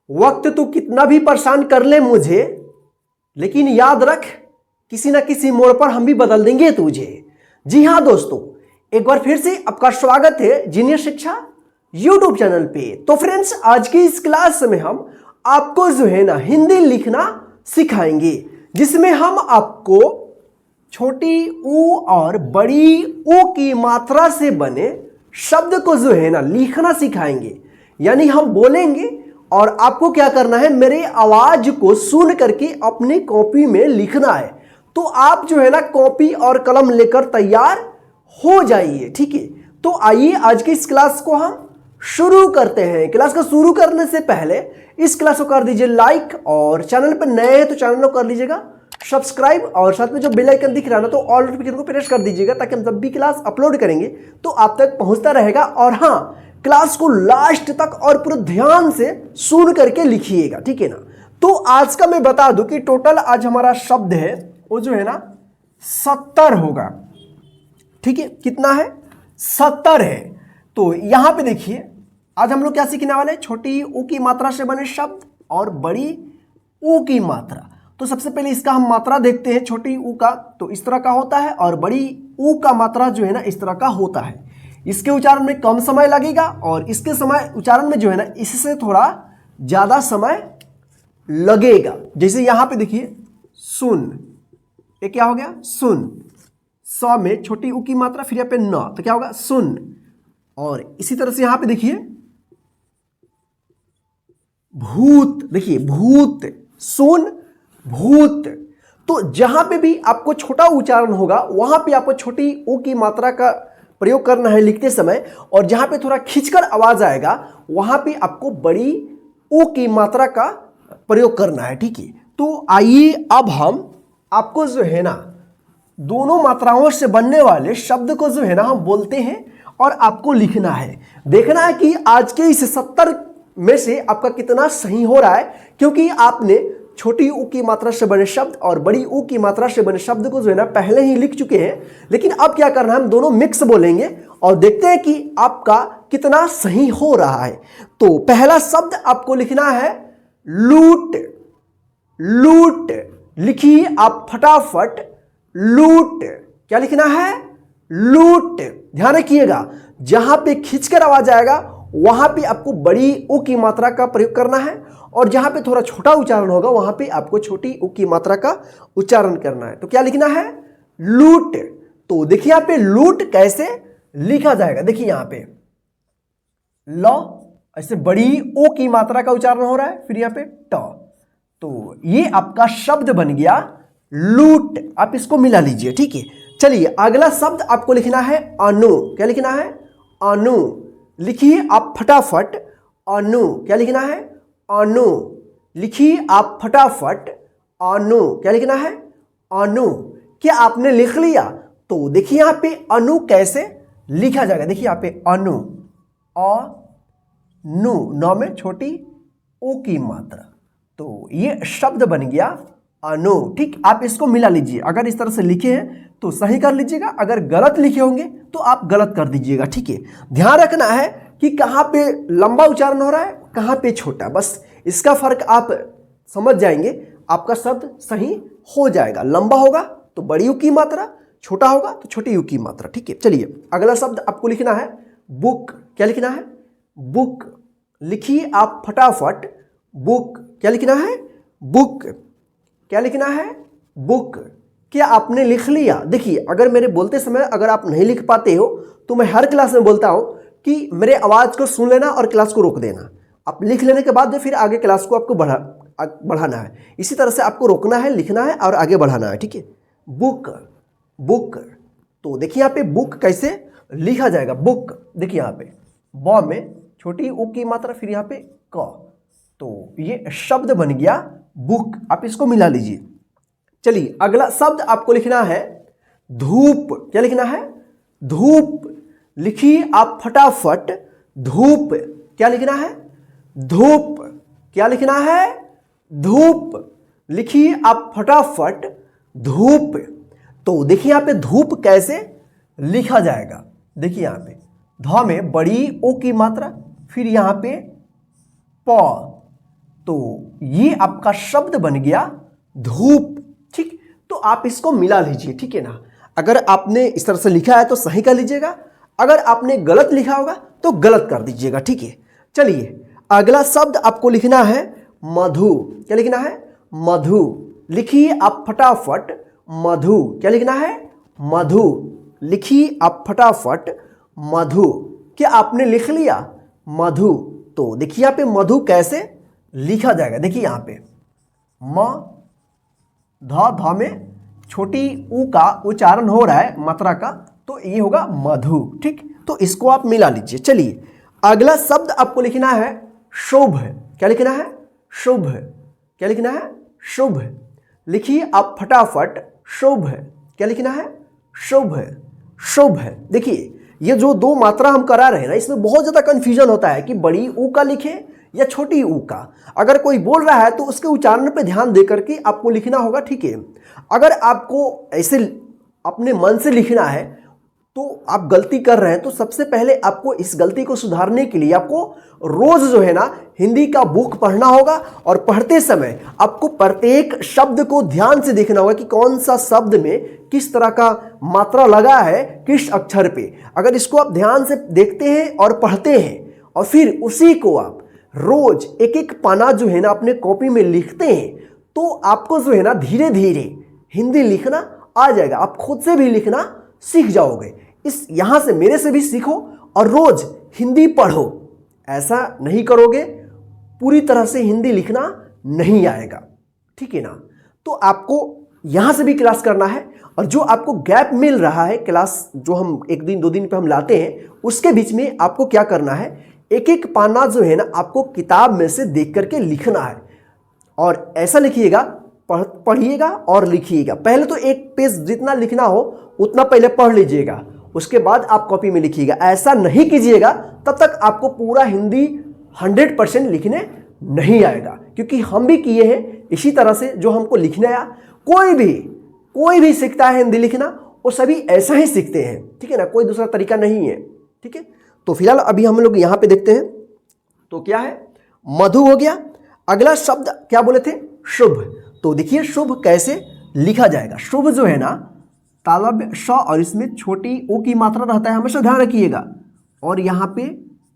वक्त तो कितना भी परेशान कर ले मुझे, लेकिन याद रख किसी ना किसी मोड़ पर हम भी बदल देंगे तुझे। जी हाँ दोस्तों, एक बार फिर से आपका स्वागत है जीनियस शिक्षा यूट्यूब चैनल पे। तो फ्रेंड्स, आज की इस क्लास में हम आपको जो है ना हिंदी लिखना सिखाएंगे, जिसमें हम आपको छोटी ऊ और बड़ी ऊ की मात्रा से बने शब्द को जो है ना लिखना सिखाएंगे। यानी हम बोलेंगे और आपको क्या करना है, मेरे आवाज को सुन करके अपनी कॉपी में लिखना है। तो आप जो है ना कॉपी और कलम लेकर तैयार हो जाइए, ठीक है। तो आइए आज की इस क्लास को हम शुरू करते हैं। क्लास को शुरू करने से पहले इस क्लास को कर दीजिए लाइक, और चैनल पर नए हैं तो चैनल को कर लीजिएगा सब्सक्राइब, और साथ में जो बेल आइकन दिख रहा है ना तो ऑल नोटिफिकेशन को प्रेस कर दीजिएगा, ताकि हम जब भी क्लास अपलोड करेंगे तो आप तक पहुंचता रहेगा। और हाँ, क्लास को लास्ट तक और पूरे ध्यान से सुन करके लिखिएगा, ठीक है ना। तो आज का मैं बता दूं कि टोटल आज हमारा शब्द है वो जो है ना 70 होगा, ठीक है। कितना है? 70 है। तो यहां पे देखिए, आज हम लोग क्या सीखने वाले हैं, छोटी ऊ की मात्रा से बने शब्द और बड़ी ऊ की मात्रा। तो सबसे पहले इसका हम मात्रा देखते हैं। छोटी ऊ का तो इस तरह का होता है, और बड़ी ऊ का मात्रा जो है ना इस तरह का होता है। इसके उच्चारण में कम समय लगेगा, और इसके समय उच्चारण में जो है ना इससे थोड़ा ज्यादा समय लगेगा। जैसे यहां पे देखिए सुन, ये क्या हो गया? सुन। स में छोटी ऊ की मात्रा, फिर यहाँ पे न, तो क्या होगा? सुन। और इसी तरह से यहां पे देखिए भूत, देखिए भूत, सुन भूत। तो जहां पे भी आपको छोटा उच्चारण होगा वहां पे आपको छोटी ऊ की मात्रा का प्रयोग करना है लिखते समय, और जहां पे थोड़ा खींचकर आवाज आएगा वहां पे आपको बड़ी ऊ की मात्रा का प्रयोग करना है, ठीक है। तो आइए अब हम आपको जो है ना दोनों मात्राओं से बनने वाले शब्द को जो है ना हम बोलते हैं, और आपको लिखना है। देखना है कि आज के इस 70 में से आपका कितना सही हो रहा है, क्योंकि आपने छोटी ऊ की मात्रा से बने शब्द और बड़ी ऊ की मात्रा से बने शब्द को जो है ना पहले ही लिख चुके हैं। लेकिन अब क्या करना है, हम दोनों मिक्स बोलेंगे और देखते हैं कि आपका कितना सही हो रहा है। तो पहला शब्द आपको लिखना है लूट। लूट लिखिए आप फटाफट, लूट। क्या लिखना है? लूट। ध्यान रखिएगा, जहां पे खींचकर आवाज आएगा वहां पे आपको बड़ी ऊ की मात्रा का प्रयोग करना है, और जहां पे थोड़ा छोटा उच्चारण होगा वहां पे आपको छोटी ऊ की मात्रा का उच्चारण करना है। तो क्या लिखना है? लूट। तो देखिए यहां पे लूट कैसे लिखा जाएगा। देखिए यहां पे ल, ऐसे बड़ी ऊ की मात्रा का उच्चारण हो रहा है, फिर यहां पे ट। तो ये आपका शब्द बन गया लूट। आप इसको मिला लीजिए, ठीक है। चलिए अगला शब्द आपको लिखना है अनु। क्या लिखना है? अनु। लिखिए आप फटाफट, अनु। क्या लिखना है? अनु। लिखिए आप फटाफट, अनु। क्या लिखना है? अनु। क्या आपने लिख लिया? तो देखिए यहां पे अनु कैसे लिखा जाएगा। देखिए यहां पे अनु, अनु, नौ में छोटी ऊ की मात्रा। तो ये शब्द बन गया अनु, ठीक। आप इसको मिला लीजिए। अगर इस तरह से लिखे हैं तो सही कर लीजिएगा, अगर गलत लिखे होंगे तो आप गलत कर दीजिएगा, ठीक है। ध्यान रखना है कि कहां पे लंबा उच्चारण हो रहा है, कहां पे छोटा, बस इसका फर्क आप समझ जाएंगे, आपका शब्द सही हो जाएगा। लंबा होगा तो बड़ी यू की मात्रा, छोटा होगा तो छोटी यू की मात्रा, ठीक है। चलिए अगला शब्द आपको लिखना है बुक। क्या लिखना है? बुक। लिखिए आप फटाफट, बुक। क्या लिखना है? बुक। क्या लिखना है? बुक। क्या आपने लिख लिया? देखिए अगर मेरे बोलते समय अगर आप नहीं लिख पाते हो तो मैं हर क्लास में बोलता हूं कि मेरे आवाज को सुन लेना और क्लास को रोक देना। आप लिख लेने के बाद फिर आगे क्लास को आपको बढ़ाना है। इसी तरह से आपको रोकना है, लिखना है और आगे बढ़ाना है, ठीक है। Book, book. तो देखिए यहाँ पे बुक कैसे लिखा जाएगा। बुक, देखिए यहाँ पे ब में छोटी ऊ की मात्रा, फिर यहाँ पे क। तो ये शब्द बन गया बुक। आप इसको मिला लीजिए। चलिए अगला शब्द आपको लिखना है धूप। क्या लिखना है? धूप। लिखिए आप फटाफट, धूप। क्या लिखना है? धूप। क्या लिखना है? धूप। लिखिए आप फटाफट, धूप। तो देखिए यहां पे धूप कैसे लिखा जाएगा। देखिए यहां पे ध में बड़ी ओ की मात्रा, फिर यहां पे प, तो ये आपका शब्द बन गया धूप। ठीक, तो आप इसको मिला लीजिए, ठीक है ना। अगर आपने इस तरह से लिखा है तो सही कर लीजिएगा, अगर आपने गलत लिखा होगा तो गलत कर दीजिएगा, ठीक है। चलिए अगला शब्द आपको लिखना है मधु। क्या लिखना है? मधु। लिखिए आप फटाफट मधु। क्या लिखना है? मधु। लिखिए आप फटाफट मधु। क्या आपने लिख लिया मधु? तो देखिए यहाँ पे मधु कैसे लिखा जाएगा। देखिए यहाँ पे म ध में छोटी ऊ का उच्चारण हो रहा है मात्रा का, तो ये होगा मधु। ठीक, तो इसको आप मिला लीजिए। चलिए अगला शब्द आपको लिखना है शुभ। क्या लिखना है? शुभ। क्या लिखना है? शुभ। लिखिए आप फटाफट शुभ। क्या लिखना है? शुभ। शुभ। देखिए ये जो दो मात्रा हम करा रहे हैं ना, इसमें बहुत ज्यादा कंफ्यूजन होता है कि बड़ी ऊ का लिखे या छोटी ऊ का। अगर कोई बोल रहा है तो उसके उच्चारण पे ध्यान दे करके आपको लिखना होगा, ठीक है। अगर आपको ऐसे अपने मन से लिखना है तो आप गलती कर रहे हैं, तो सबसे पहले आपको इस गलती को सुधारने के लिए आपको रोज जो है ना हिंदी का बुक पढ़ना होगा, और पढ़ते समय आपको प्रत्येक शब्द को ध्यान से देखना होगा कि कौन सा शब्द में किस तरह का मात्रा लगा है किस अक्षर पे। अगर इसको आप ध्यान से देखते हैं और पढ़ते हैं और फिर उसी को आप रोज एक एक पाना जो है ना अपने कॉपी में लिखते हैं, तो आपको जो है ना धीरे धीरे हिंदी लिखना आ जाएगा। आप खुद से भी लिखना सीख जाओगे। इस यहां से मेरे से भी सीखो और रोज हिंदी पढ़ो। ऐसा नहीं करोगे पूरी तरह से हिंदी लिखना नहीं आएगा, ठीक है ना। तो आपको यहां से भी क्लास करना है, और जो आपको गैप मिल रहा है क्लास जो हम एक दिन दो दिन पे हम लाते हैं, उसके बीच में आपको क्या करना है, एक एक पाना जो है ना आपको किताब में से देख करके लिखना है। और ऐसा लिखिएगा, पढ़िएगा और लिखिएगा। पहले तो एक पेज जितना लिखना हो उतना पहले पढ़ लीजिएगा, उसके बाद आप कॉपी में लिखिएगा। ऐसा नहीं कीजिएगा तब तक आपको पूरा हिंदी 100% लिखने नहीं आएगा, क्योंकि हम भी किए हैं इसी तरह से। जो हमको लिखने आया, कोई भी सीखता है हिंदी लिखना, वो सभी ऐसा ही सीखते हैं, ठीक है ना। कोई दूसरा तरीका नहीं है, ठीक है। तो फिलहाल अभी हम लोग यहाँ पे देखते हैं, तो क्या है, मधु हो गया। अगला शब्द क्या बोले थे, शुभ। तो देखिए शुभ कैसे लिखा जाएगा। शुभ जो है ना तालव्य श और इसमें छोटी ऊ की मात्रा रहता है, हमेशा ध्यान रखिएगा। और यहाँ पे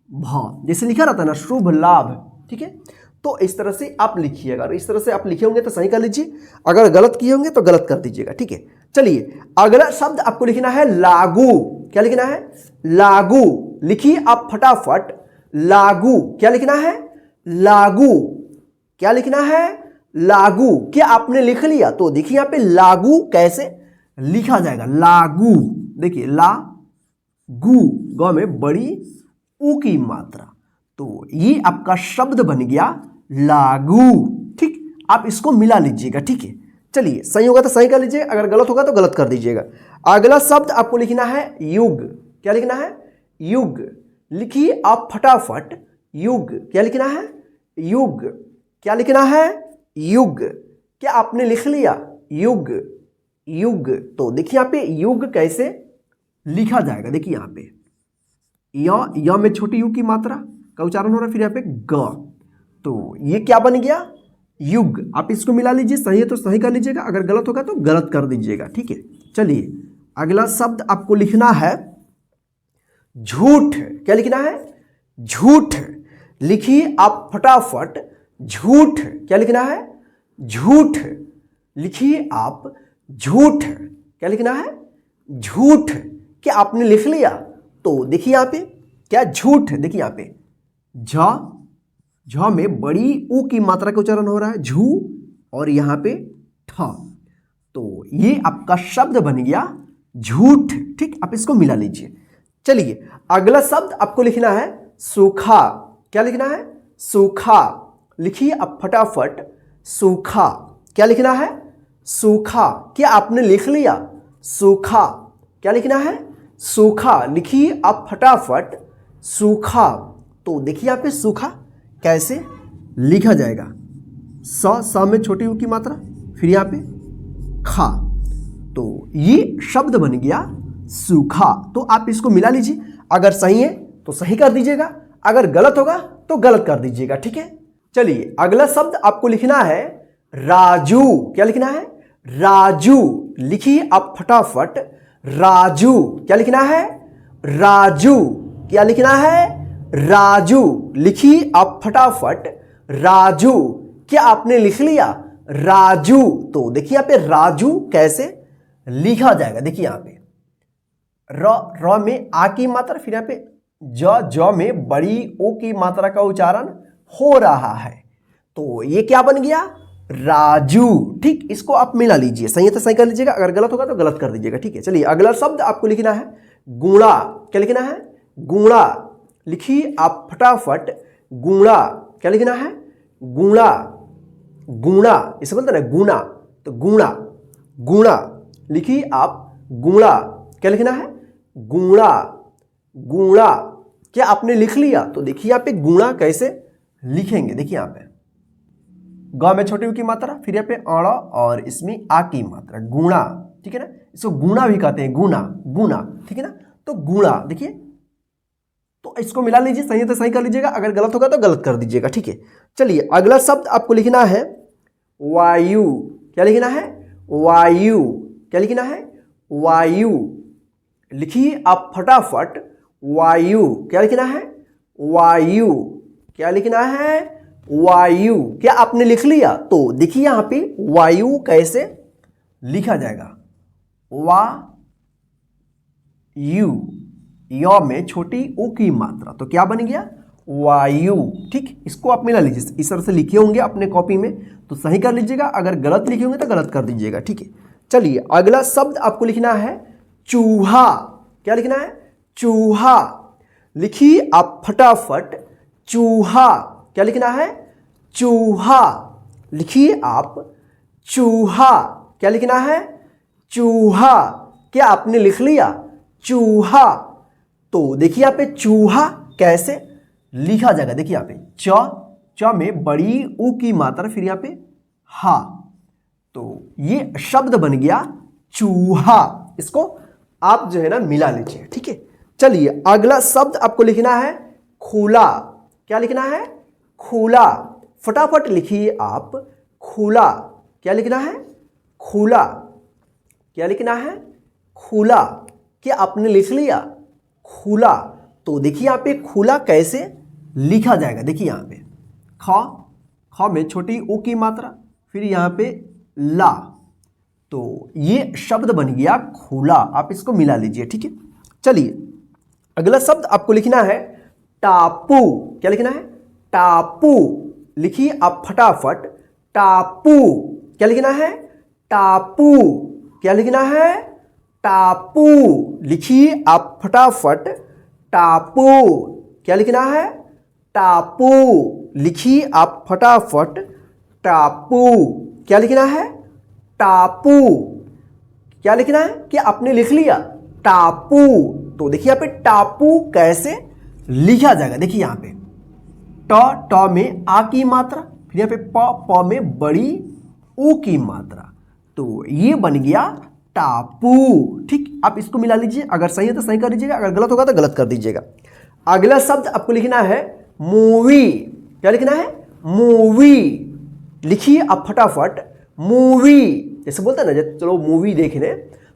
भ जैसे लिखा रहता है ना, शुभ लाभ, ठीक है। तो इस तरह से आप लिखिएगा, और इस तरह से आप लिखे होंगे तो सही कर लीजिए, अगर गलत किए होंगे तो गलत कर दीजिएगा, ठीक है। चलिए अगला शब्द आपको लिखना है लागू। क्या लिखना है, लागू। लिखिए आप फटाफट लागू। क्या लिखना है, लागू। क्या लिखना है, लागू। क्या आपने लिख लिया? तो देखिए यहाँ पे लागू कैसे लिखा जाएगा, लागू। देखिए ला गु, ग में बड़ी ऊ की मात्रा, तो ये आपका शब्द बन गया लागू। ठीक, आप इसको मिला लीजिएगा, ठीक है। चलिए सही होगा तो सही कर लीजिए, अगर गलत होगा तो गलत कर दीजिएगा। अगला शब्द आपको लिखना है युग। क्या लिखना है, युग। लिखिए आप फटाफट युग। क्या लिखना है, युग। क्या लिखना है, युग। क्या आपने लिख लिया, युग। युग। तो देखिए यहाँ पे युग कैसे लिखा जाएगा। देखिए यहाँ पे या में छोटी यू की मात्रा का उच्चारण हो रहा है, फिर यहाँ पे ग, तो ये क्या बन गया, युग। आप इसको मिला लीजिए, सही है तो सही कर लीजिएगा, अगर गलत होगा तो गलत कर दीजिएगा, ठीक है। चलिए अगला शब्द आपको लिखना है झूठ। क्या लिखना है, झूठ। लिखिए आप फटाफट झूठ। क्या लिखना है, झूठ। लिखिए आप झूठ। क्या लिखना है, झूठ। क्या आपने लिख लिया? तो देखिए यहाँ पे क्या, झूठ। देखिए यहाँ पे झ में बड़ी ऊ की मात्रा का उच्चारण हो रहा है, झू, और यहाँ पे ठ, तो ये आपका शब्द बन गया झूठ। ठीक, आप इसको मिला लीजिए। चलिए अगला शब्द आपको लिखना है सूखा। क्या लिखना है, सूखा। लिखिए आप फटाफट सूखा। क्या लिखना है, सूखा। क्या आपने लिख लिया, सूखा। क्या लिखना है, सूखा। लिखिए आप फटाफट सूखा। तो देखिए यहाँ पे सूखा कैसे लिखा जाएगा, स में छोटी ऊ की मात्रा, फिर यहाँ पे खा, तो ये शब्द बन गया सूखा। तो आप इसको मिला लीजिए, अगर सही है तो सही कर दीजिएगा, अगर गलत होगा तो गलत कर दीजिएगा, ठीक है। चलिए अगला शब्द आपको लिखना है राजू। क्या लिखना है? राजू। लिखिए आप फटाफट। राजू। क्या लिखना है? राजू। क्या लिखना है? राजू। लिखिए आप फटाफट। राजू। क्या आपने लिख लिया? राजू। तो देखिए यहाँ पे राजू कैसे लिखा जाएगा। देखिए यहाँ पे र में आ की मात्रा, फिर यहाँ पे ज में बड़ी ओ की मात्रा का उच्चारण हो रहा है, तो ये क्या बन गया? राजू। ठीक, इसको आप मिला लीजिए, सही है तो सही कर लीजिएगा, अगर गलत होगा तो गलत कर दीजिएगा। ठीक है, चलिए अगला शब्द आपको लिखना है गुणा। क्या लिखना है? गुणा। लिखिए आप फटाफट। गुणा। क्या लिखना है? गुणा। गुणा, इसे बोलते हैं ना गुणा, तो गुणा। गुणा। लिखिए आप गुणा। क्या लिखना है? गुणा। गुणा। क्या आपने लिख लिया? तो देखिए यहाँ पे गुणा कैसे लिखेंगे। देखिए यहाँ पे ग में छोटी ऊ की मात्रा, फिर यहाँ पे अड़ और इसमें आ की मात्रा, गुणा। ठीक है ना, इसको गुणा भी कहते हैं, गुणा। गुणा, ठीक है ना, तो गुणा। देखिए तो इसको मिला लीजिए, सही है तो सही कर लीजिएगा, अगर गलत होगा तो गलत कर दीजिएगा। ठीक है, चलिए अगला शब्द आपको लिखना है वायु। क्या लिखना है? वायु। क्या लिखना है? वायु। लिखिए आप फटाफट। वायु। क्या लिखना है? वायु। क्या लिखना है? वायु। क्या आपने लिख लिया? तो देखिए यहां पे वायु कैसे लिखा जाएगा। वा यु, य में छोटी ऊ की मात्रा, तो क्या बन गया? वायु। ठीक, इसको आप मिला लीजिए, इस तरह से लिखे होंगे अपने कॉपी में तो सही कर लीजिएगा, अगर गलत लिखे होंगे तो गलत कर दीजिएगा। ठीक है, चलिए अगला शब्द आपको लिखना है चूहा। क्या लिखना है? चूहा। लिखिए आप फटाफट। चूहा। क्या लिखना है? चूहा। लिखिए आप चूहा। क्या लिखना है? चूहा। क्या आपने लिख लिया? चूहा। तो देखिए यहाँ पे चूहा कैसे लिखा जाएगा। देखिए यहाँ पे च में बड़ी ऊ की मात्रा, फिर यहाँ पे हा, तो ये शब्द बन गया चूहा। इसको आप जो है ना मिला लीजिए। ठीक है, चलिए अगला शब्द आपको लिखना है खुला। क्या लिखना है? खुला। फटाफट लिखिए आप। खुला। क्या लिखना है? खुला। क्या लिखना है? खुला। क्या आपने लिख लिया? खुला। तो देखिए यहाँ पे खुला कैसे लिखा जाएगा। देखिए यहाँ पे ख में छोटी ऊ की मात्रा, फिर यहाँ पे ला, तो ये शब्द बन गया खुला। आप इसको मिला लीजिए। ठीक है, चलिए अगला शब्द आपको लिखना है टापू। क्या लिखना है? टापू। लिखिए आप फटाफट। टापू। क्या लिखना है? टापू। क्या लिखना है? टापू। लिखिए आप फटाफट। टापू। क्या लिखना है? टापू। लिखिए आप फटाफट। टापू। क्या लिखना है? टापू। क्या लिखना है? क्या आपने लिख लिया? टापू। तो देखिए यहाँ पे टापू कैसे लिखा जाएगा। देखिए यहाँ पे ट में आ की मात्रा, फिर यहाँ पे प में बड़ी ऊ की मात्रा, तो ये बन गया टापू। ठीक, आप इसको मिला लीजिए, अगर सही है तो सही कर लीजिएगा, अगर गलत होगा तो गलत कर दीजिएगा। अगला शब्द आपको लिखना है मूवी। क्या लिखना है? मूवी। लिखिए आप फटाफट। मूवी, जैसे बोलते हैं ना, जैसे चलो मूवी देखने,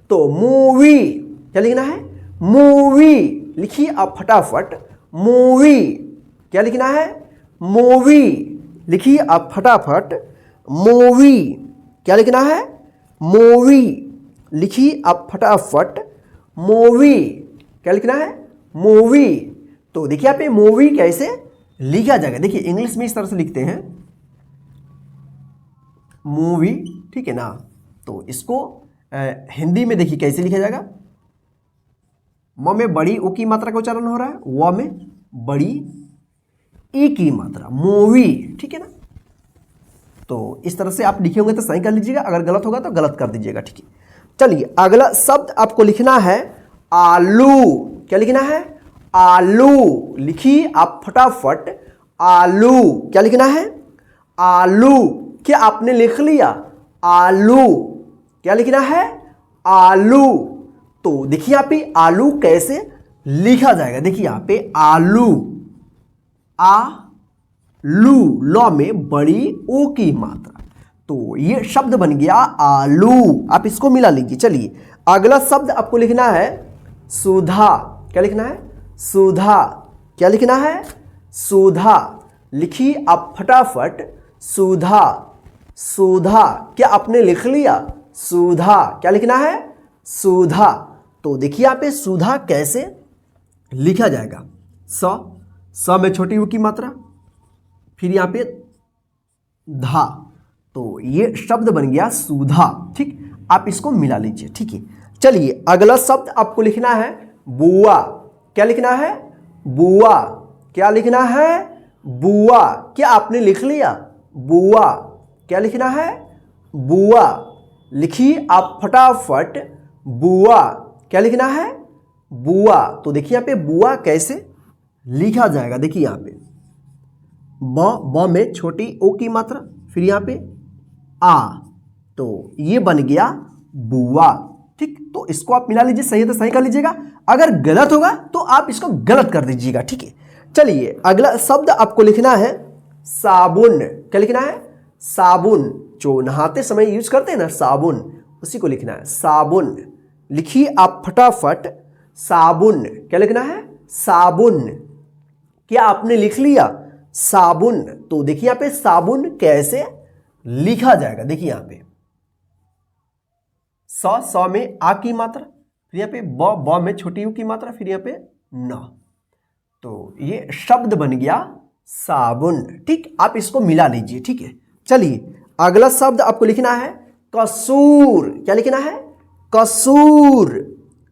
तो मूवी। क्या लिखना है? मूवी। लिखिए आप फटाफट। मूवी। क्या लिखना है? मूवी। लिखिए आप फटाफट। मूवी। क्या लिखना है? मूवी। लिखिए आप फटाफट। मूवी। क्या लिखना है? मूवी। तो देखिए यहाँ पे मूवी कैसे लिखा जाएगा। देखिए इंग्लिश में इस तरह से लिखते हैं मूवी, ठीक है ना, तो इसको हिंदी में देखिए कैसे लिखा जाएगा। म में बड़ी ऊ की मात्रा का उच्चारण हो रहा है, व में बड़ी ई की मात्रा, मूवी। ठीक है ना, तो इस तरह से आप लिखे होंगे तो सही कर लीजिएगा, अगर गलत होगा तो गलत कर दीजिएगा। ठीक है, चलिए अगला शब्द आपको लिखना है आलू। क्या लिखना है? आलू। लिखिए आप फटाफट। आलू। क्या लिखना है? आलू। क्या आपने लिख लिया? आलू। क्या लिखना है? आलू। तो देखिए यहाँ पे आलू कैसे लिखा जाएगा। देखिए यहाँ पे आलू, आ लू, लौ में बड़ी ओ की मात्रा। तो ये शब्द बन गया आलू। आप इसको मिला लीजिए। चलिए अगला शब्द आपको लिखना है सुधा। क्या लिखना है? सुधा। क्या लिखना है? सुधा। लिखिए आप फटाफट। सुधा, सुधा। क्या आपने लिख लिया? सुधा। क्या लिखना है? सुधा। तो देखिए यहाँ पे सुधा कैसे लिखा जाएगा। स में छोटी ऊ की मात्रा, फिर यहाँ पे धा। तो ये शब्द बन गया सुधा। ठीक, आप इसको मिला लीजिए। ठीक है, चलिए अगला शब्द आपको लिखना है बुआ। क्या लिखना है? बुआ। क्या लिखना है? बुआ। क्या आपने लिख लिया? बुआ। क्या लिखना है? बुआ। लिखिए आप फटाफट। बुआ। क्या लिखना है? बुआ। तो देखिए यहाँ पे बुआ कैसे लिखा जाएगा। देखिए यहाँ पे ब में छोटी ओ की मात्रा, फिर यहाँ पे आ। तो ये बन गया बुआ। ठीक, तो इसको आप मिला लीजिए। सही है तो सही कर लीजिएगा, अगर गलत होगा तो आप इसको गलत कर दीजिएगा। ठीक है, चलिए अगला शब्द आपको लिखना है साबुन। क्या लिखना है? साबुन। जो नहाते समय यूज करते हैं ना साबुन, उसी को लिखना है साबुन। लिखिए आप फटाफट। साबुन। क्या लिखना है? साबुन। क्या आपने लिख लिया? साबुन। तो देखिए यहाँ पे साबुन कैसे लिखा जाएगा। देखिए यहाँ पे स में आ की मात्रा, फिर यहाँ पे ब में छोटी यू की मात्रा, फिर यहाँ पे न। तो ये शब्द बन गया साबुन। ठीक, आप इसको मिला लीजिए। ठीक है, चलिए अगला शब्द आपको लिखना है कसूर। क्या लिखना है? कसूर।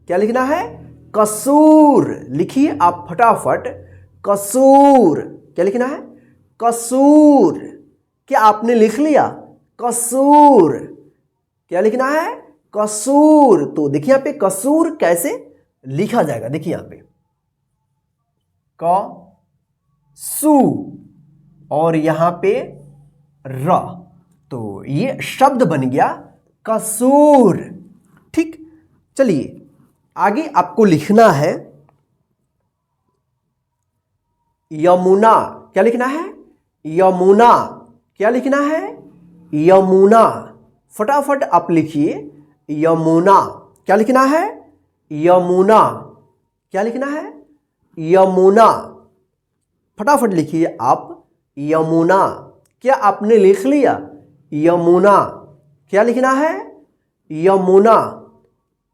क्या लिखना है? कसूर। लिखिए आप फटाफट। कसूर। क्या लिखना है? कसूर। क्या आपने लिख लिया? कसूर। क्या लिखना है? कसूर। तो देखिए यहाँ पे कसूर कैसे लिखा जाएगा। देखिए यहाँ पे क सू और यहाँ पे र। तो ये शब्द बन गया कसूर। ठीक, चलिए आगे आपको लिखना है यमुना। क्या लिखना है? यमुना। क्या लिखना है? यमुना। फटाफट आप लिखिए यमुना। क्या लिखना है? यमुना। क्या लिखना है? यमुना। फटाफट लिखिए आप यमुना। क्या आपने लिख लिया? यमुना। क्या लिखना है? यमुना।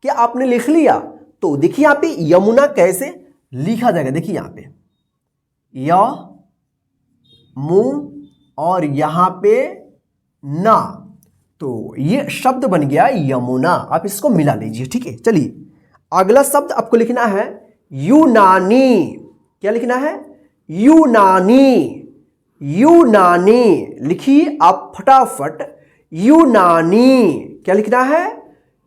क्या आपने लिख लिया? तो देखिए यहाँ पे यमुना कैसे लिखा जाएगा। देखिए यहाँ पे य मु और यहाँ पे ना। तो ये शब्द बन गया यमुना। आप इसको मिला लीजिए। ठीक है, चलिए अगला शब्द आपको लिखना है यूनानी। क्या लिखना है? यूनानी। यूनानी। लिखिए आप फटाफट। यूनानी। क्या लिखना है?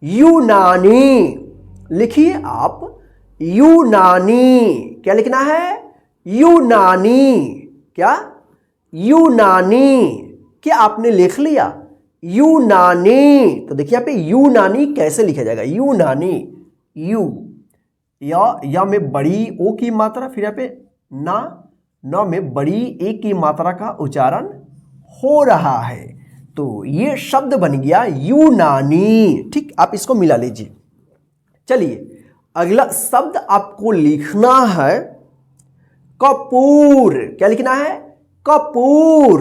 यूनानी। लिखिए आप यूनानी। क्या लिखना है? यूनानी। क्या? यूनानी। क्या आपने लिख लिया? यूनानी। तो देखिए यहाँ पे यूनानी कैसे लिखा जाएगा। यूनानी। यू या में बड़ी ओ की मात्रा, फिर यहाँ पे ना, न में बड़ी ए की मात्रा का उच्चारण हो रहा है। तो ये शब्द बन गया यूनानी। ठीक, आप इसको मिला लीजिए। चलिए अगला शब्द आपको लिखना है कपूर। क्या लिखना है? कपूर।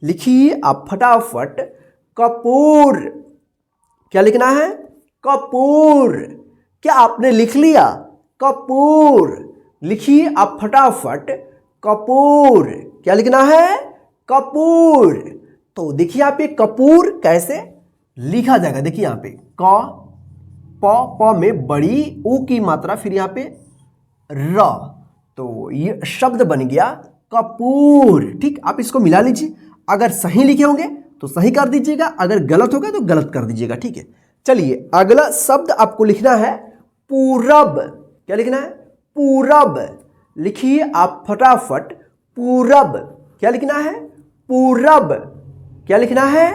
लिखिए आप फटाफट। कपूर। क्या लिखना है? कपूर। क्या आपने लिख लिया? कपूर। लिखिए आप फटाफट। कपूर। क्या लिखना है? कपूर। तो देखिए यहाँ पे कपूर कैसे लिखा जाएगा। देखिए यहाँ पे प में बड़ी ऊ की मात्रा, फिर यहाँ पे र। तो ये शब्द बन गया कपूर। ठीक, आप इसको मिला लीजिए। अगर सही लिखे होंगे तो सही कर दीजिएगा, अगर गलत होगा तो गलत कर दीजिएगा। ठीक है, चलिए अगला शब्द आपको लिखना है पूरब। क्या लिखना है? पूरब। लिखिए आप फटाफट। पूरब। क्या लिखना है? पूरब। क्या लिखना है?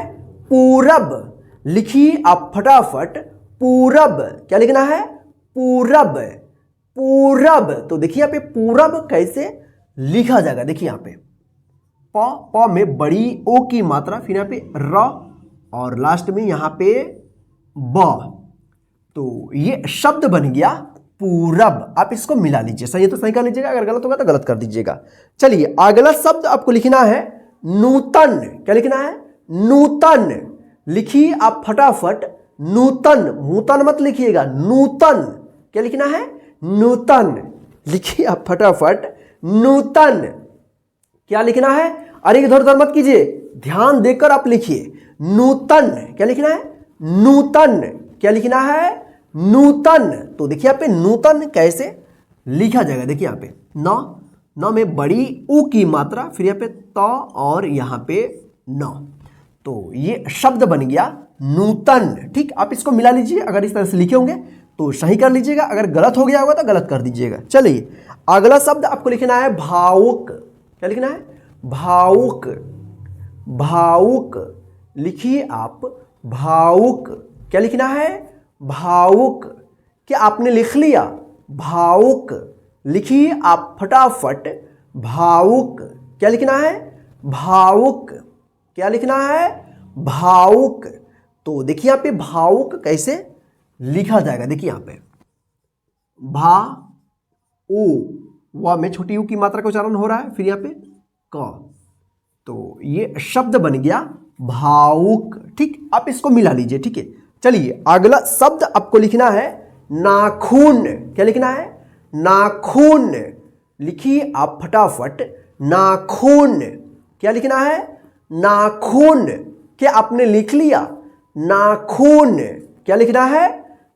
पूरब। लिखिए आप फटाफट। पूरब। क्या लिखना है? पूरब। पूरब। तो देखिए यहाँ पे पूरब कैसे लिखा जाएगा। देखिए यहाँ पे प में बड़ी ओ की मात्रा, फिर यहाँ पे र और लास्ट में यहाँ पे ब। तो ये शब्द बन गया पूरब। आप इसको मिला लीजिए, सही है तो सही कर लीजिएगा, अगर गलत होगा तो गलत कर दीजिएगा। चलिए अगला शब्द आपको लिखना है नूतन। क्या लिखना है? नूतन। लिखिए आप फटाफट नूतन, नूतन मत लिखिएगा, नूतन। क्या लिखना है? नूतन। लिखिए आप फटाफट नूतन। क्या लिखना है? अरे इधर उधर मत कीजिए, ध्यान देकर आप लिखिए नूतन। क्या लिखना है? नूतन। क्या लिखना है? नूतन। तो देखिए यहाँ पे नूतन कैसे लिखा जाएगा, देखिए यहाँ पे न में बड़ी ऊ की मात्रा, फिर यहाँ पे त और यहाँ पे न। तो ये शब्द बन गया नूतन। ठीक, आप इसको मिला लीजिए, अगर इस तरह से लिखे होंगे तो सही कर लीजिएगा, अगर गलत हो गया होगा तो गलत कर दीजिएगा। चलिए अगला शब्द आपको लिखना है भावुक। क्या लिखना है? भावुक। भावुक। लिखिए आप भावुक। क्या लिखना है? भावुक। क्या आपने लिख लिया? भावुक। लिखिए आप फटाफट भावुक। क्या लिखना है? भावुक। क्या लिखना है? भावुक। तो देखिए यहाँ पे भावुक कैसे लिखा जाएगा, देखिए यहाँ पे भा उ व में छोटी ऊ की मात्रा का उच्चारण हो रहा है, फिर यहाँ पे क। तो ये शब्द बन गया भावुक। ठीक, आप इसको मिला लीजिए। ठीक है, चलिए अगला शब्द आपको लिखना है नाखून। क्या लिखना है? नाखून। लिखिए आप फटाफट नाखून। क्या लिखना है? नाखून। क्या आपने लिख लिया? नाखून। क्या लिखना है?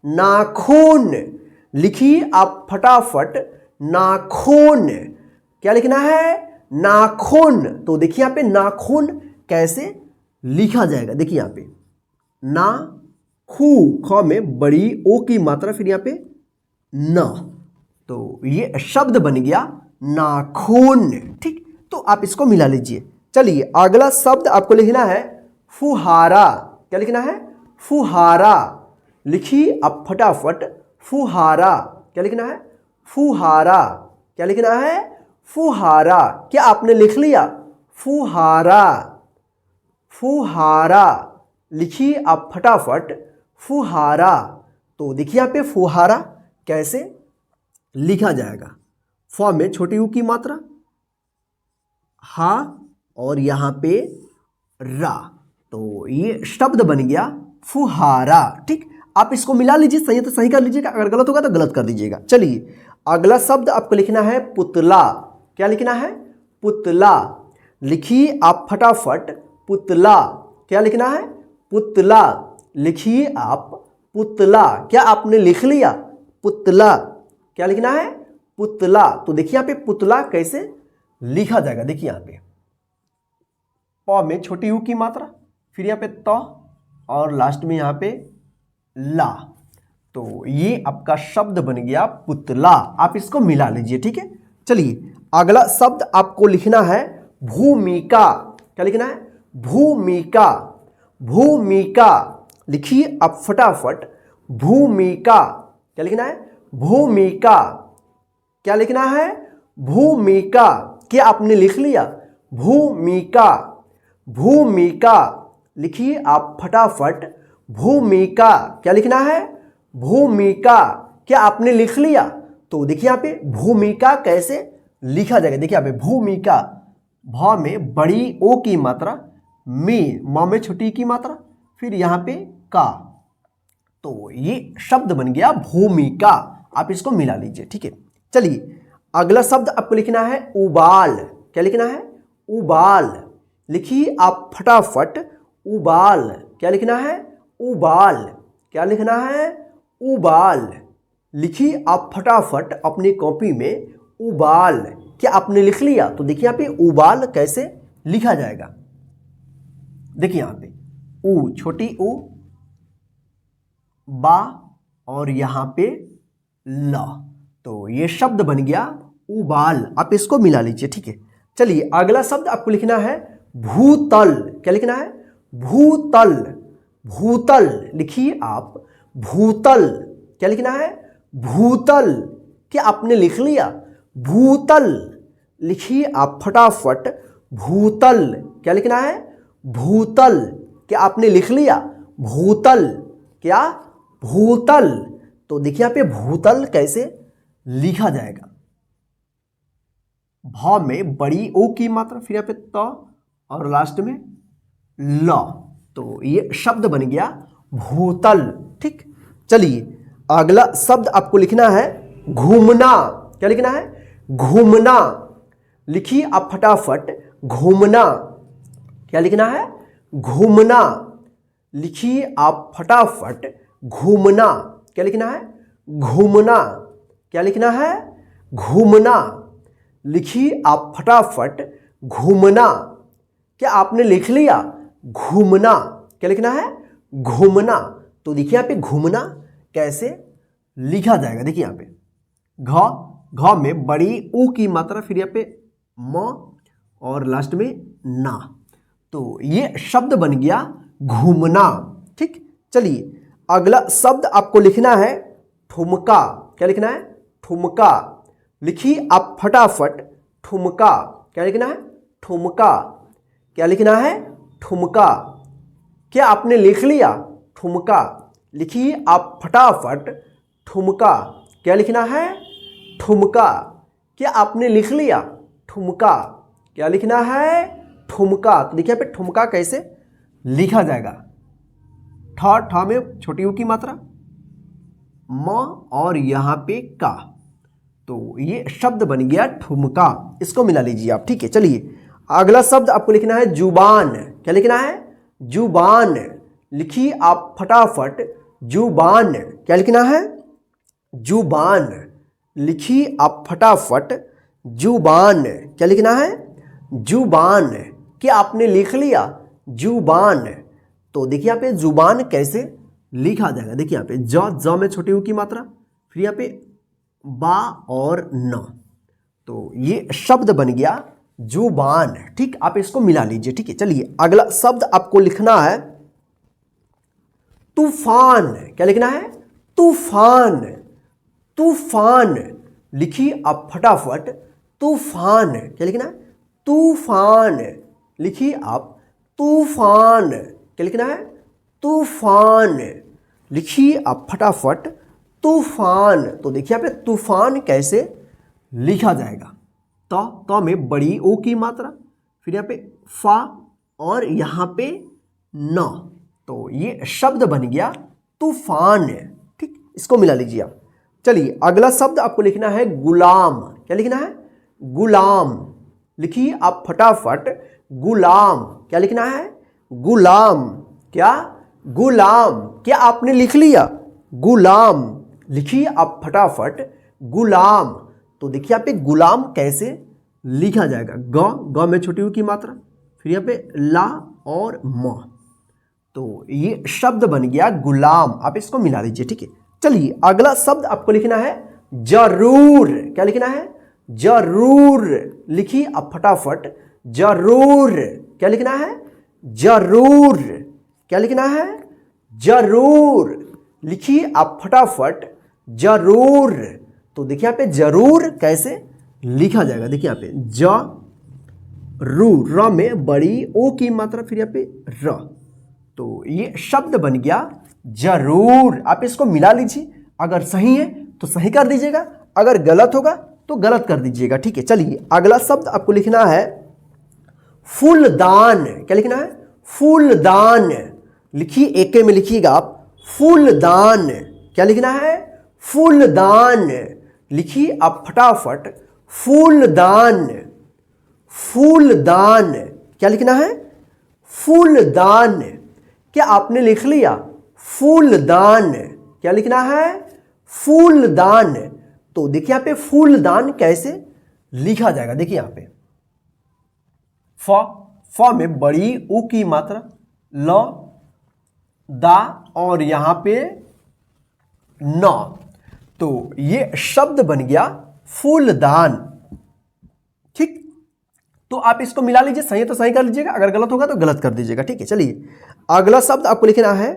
नाखून। लिखिए आप फटाफट नाखून। क्या लिखना है? नाखून। तो देखिए यहाँ पे नाखून कैसे लिखा जाएगा, देखिए यहाँ पे ना खू, ख में बड़ी ओ की मात्रा, फिर यहाँ पे न। तो ये शब्द बन गया नाखून। ठीक, तो आप इसको मिला लीजिए। चलिए अगला शब्द आपको लिखना है फुहारा। क्या लिखना है? फुहारा। लिखिए आप फटाफट फुहारा। क्या लिखना है? फुहारा। क्या लिखना है? फुहारा। क्या आपने लिख लिया? फुहारा। फुहारा। लिखिए आप फटाफट फुहारा। तो देखिए यहाँ पे फुहारा कैसे लिखा जाएगा। फ में छोटी ऊ की मात्रा, हा और यहाँ पे रा। तो ये शब्द बन गया फुहारा। ठीक, आप इसको मिला लीजिए, सही है तो सही कर लीजिएगा, अगर गलत होगा तो गलत कर दीजिएगा। चलिए अगला शब्द आपको लिखना है पुतला। क्या लिखना है? पुतला। लिखिए आप फटाफट पुतला। क्या लिखना है? पुतला। लिखिए आप पुतला। क्या आपने लिख लिया? पुतला। क्या लिखना है? पुतला। तो देखिए यहाँ पे पुतला कैसे लिखा जाएगा, देखिए यहाँ पे प में छोटी ऊ की मात्रा, फिर यहाँ पे त और लास्ट में यहाँ पे ला। तो ये आपका शब्द बन गया पुतला। आप इसको मिला लीजिए। ठीक है, चलिए अगला शब्द आपको लिखना है भूमिका। क्या लिखना है? भूमिका। भूमिका। लिखिए आप फटाफट भूमिका। क्या लिखना है? भूमिका। क्या लिखना है? भूमिका। क्या आपने लिख लिया? भूमिका। भूमिका। लिखिए आप फटाफट भूमिका। क्या लिखना है? भूमिका। क्या आपने लिख लिया? तो देखिए यहाँ पे भूमिका कैसे लिखा जाएगा, देखिए यहाँ पे भूमिका। भ में बड़ी ओ की मात्रा, मी म में छोटी की मात्रा, फिर यहाँ पे का। तो ये शब्द बन गया भूमिका। आप इसको मिला लीजिए। ठीक है, चलिए अगला शब्द आपको लिखना है उबाल। क्या लिखना है? उबाल। लिखिए आप फटाफट उबाल। क्या लिखना है? उबाल। क्या लिखना है? उबाल। लिखिए आप फटाफट अपनी कॉपी में उबाल। क्या आपने लिख लिया? तो देखिए यहाँ पे उबाल कैसे लिखा जाएगा, देखिए यहाँ पे ऊ छोटी ऊ, बा और यहाँ पे ला। तो ये शब्द बन गया उबाल। आप इसको मिला लीजिए। ठीक है, चलिए अगला शब्द आपको लिखना है भूतल। क्या लिखना है? भूतल। भूतल। लिखिए आप भूतल। क्या लिखना है? भूतल। क्या आपने लिख लिया? भूतल। लिखिए आप फटाफट भूतल, क्या लिखना है? भूतल। क्या आपने लिख लिया? भूतल। क्या? भूतल। तो देखिए यहाँ पे भूतल कैसे लिखा जाएगा? भ में बड़ी ओ की मात्रा, फिर यहाँ पे त और लास्ट में ल। तो ये शब्द बन गया भूतल। ठीक, चलिए अगला शब्द आपको लिखना है घूमना। क्या लिखना है? घूमना। लिखिए आप फटाफट, घूमना। क्या लिखना है? घूमना। लिखिए आप फटाफट, घूमना। क्या लिखना है? घूमना। क्या लिखना है? घूमना। लिखिए आप फटाफट, घूमना। क्या आपने लिख लिया? घूमना। क्या लिखना है? घूमना। तो देखिए यहाँ पे घूमना कैसे लिखा जाएगा? देखिए यहाँ पे घ में बड़ी ऊ की मात्रा, फिर यहाँ पे म और लास्ट में ना। तो ये शब्द बन गया घूमना। ठीक, चलिए अगला शब्द आपको लिखना है ठुमका। क्या लिखना है? ठुमका। लिखिए आप फटाफट, ठुमका। क्या लिखना है? ठुमका। क्या लिखना है? ठुमका। क्या आपने लिख लिया? ठुमका। लिखिए आप फटाफट, ठुमका। क्या लिखना है? ठुमका। क्या आपने लिख लिया? ठुमका। क्या लिखना है? ठुमका। तो देखिए यहाँ पे ठुमका कैसे लिखा जाएगा? ठ में छोटी ऊ की मात्रा, म और यहाँ पे का। तो ये शब्द बन गया ठुमका। इसको मिला लीजिए आप। ठीक है, चलिए अगला शब्द आपको लिखना है जुबान। क्या लिखना है? जुबान। लिखिए आप फटाफट, जुबान। क्या लिखना है? जुबान। लिखिए आप फटाफट, जुबान। क्या लिखना है? जुबान। क्या आपने लिख लिया? जुबान। तो देखिए यहाँ पे जुबान कैसे लिखा जाएगा? देखिए यहाँ पे ज में छोटी ऊ की मात्रा, फिर यहाँ पे बा और न। तो ये शब्द बन गया जुबान। ठीक, आप इसको मिला लीजिए। ठीक है, चलिए अगला शब्द आपको लिखना है तूफान। क्या लिखना है? तूफान। तूफान। लिखिए आप फटाफट, तूफान। क्या लिखना है? तूफान। लिखिए आप तूफान। क्या लिखना है? तूफान। लिखिए आप फटाफट, तूफान। तो देखिए यहाँ पे तूफान कैसे लिखा जाएगा? तो में बड़ी ओ की मात्रा, फिर यहाँ पे फा और यहाँ पे न। तो ये शब्द बन गया तूफान। ठीक, इसको मिला लीजिए आप। चलिए अगला शब्द आपको लिखना है गुलाम। क्या लिखना है? गुलाम। लिखिए आप फटाफट, गुलाम। क्या लिखना है? गुलाम। क्या? गुलाम। क्या आपने लिख लिया? गुलाम। लिखिए आप फटाफट, गुलाम। तो देखिए यहाँ पे गुलाम कैसे लिखा जाएगा? ग में छोटी ऊ की मात्रा, फिर यहाँ पे ला और म। तो ये शब्द बन गया गुलाम। आप इसको मिला लीजिए। ठीक है, चलिए अगला शब्द आपको लिखना है जरूर। क्या लिखना है? जरूर। लिखिए आप फटाफट, जरूर। क्या लिखना है? जरूर। क्या लिखना है? जरूर। लिखिए आप फटाफट, जरूर। तो देखिए यहाँ पे जरूर कैसे लिखा जाएगा? देखिए यहाँ पे र में बड़ी ओ की मात्रा, फिर यहाँ पे र। तो ये शब्द बन गया जरूर। आप इसको मिला लीजिए। अगर सही है तो सही कर दीजिएगा, अगर गलत होगा तो गलत कर दीजिएगा। ठीक है, चलिए अगला शब्द आपको लिखना है फूलदान। क्या लिखना है? फूलदान। लिखिए एक में लिखिएगा आप, फूलदान। क्या लिखना है? फूलदान। लिखिए आप फटाफट, फूलदान। फूलदान। क्या लिखना है? फूलदान। क्या आपने लिख लिया? फूलदान। क्या लिखना है? फूलदान। तो देखिए यहाँ पे फूलदान कैसे लिखा जाएगा? देखिए यहाँ पे फ में बड़ी ऊ की मात्रा, ल, दा और यहां पे न। तो ये शब्द बन गया फूलदान। ठीक, तो आप इसको मिला लीजिए। सही है तो सही कर लीजिएगा, अगर गलत होगा तो गलत कर दीजिएगा। ठीक है, चलिए अगला शब्द आपको लिखना है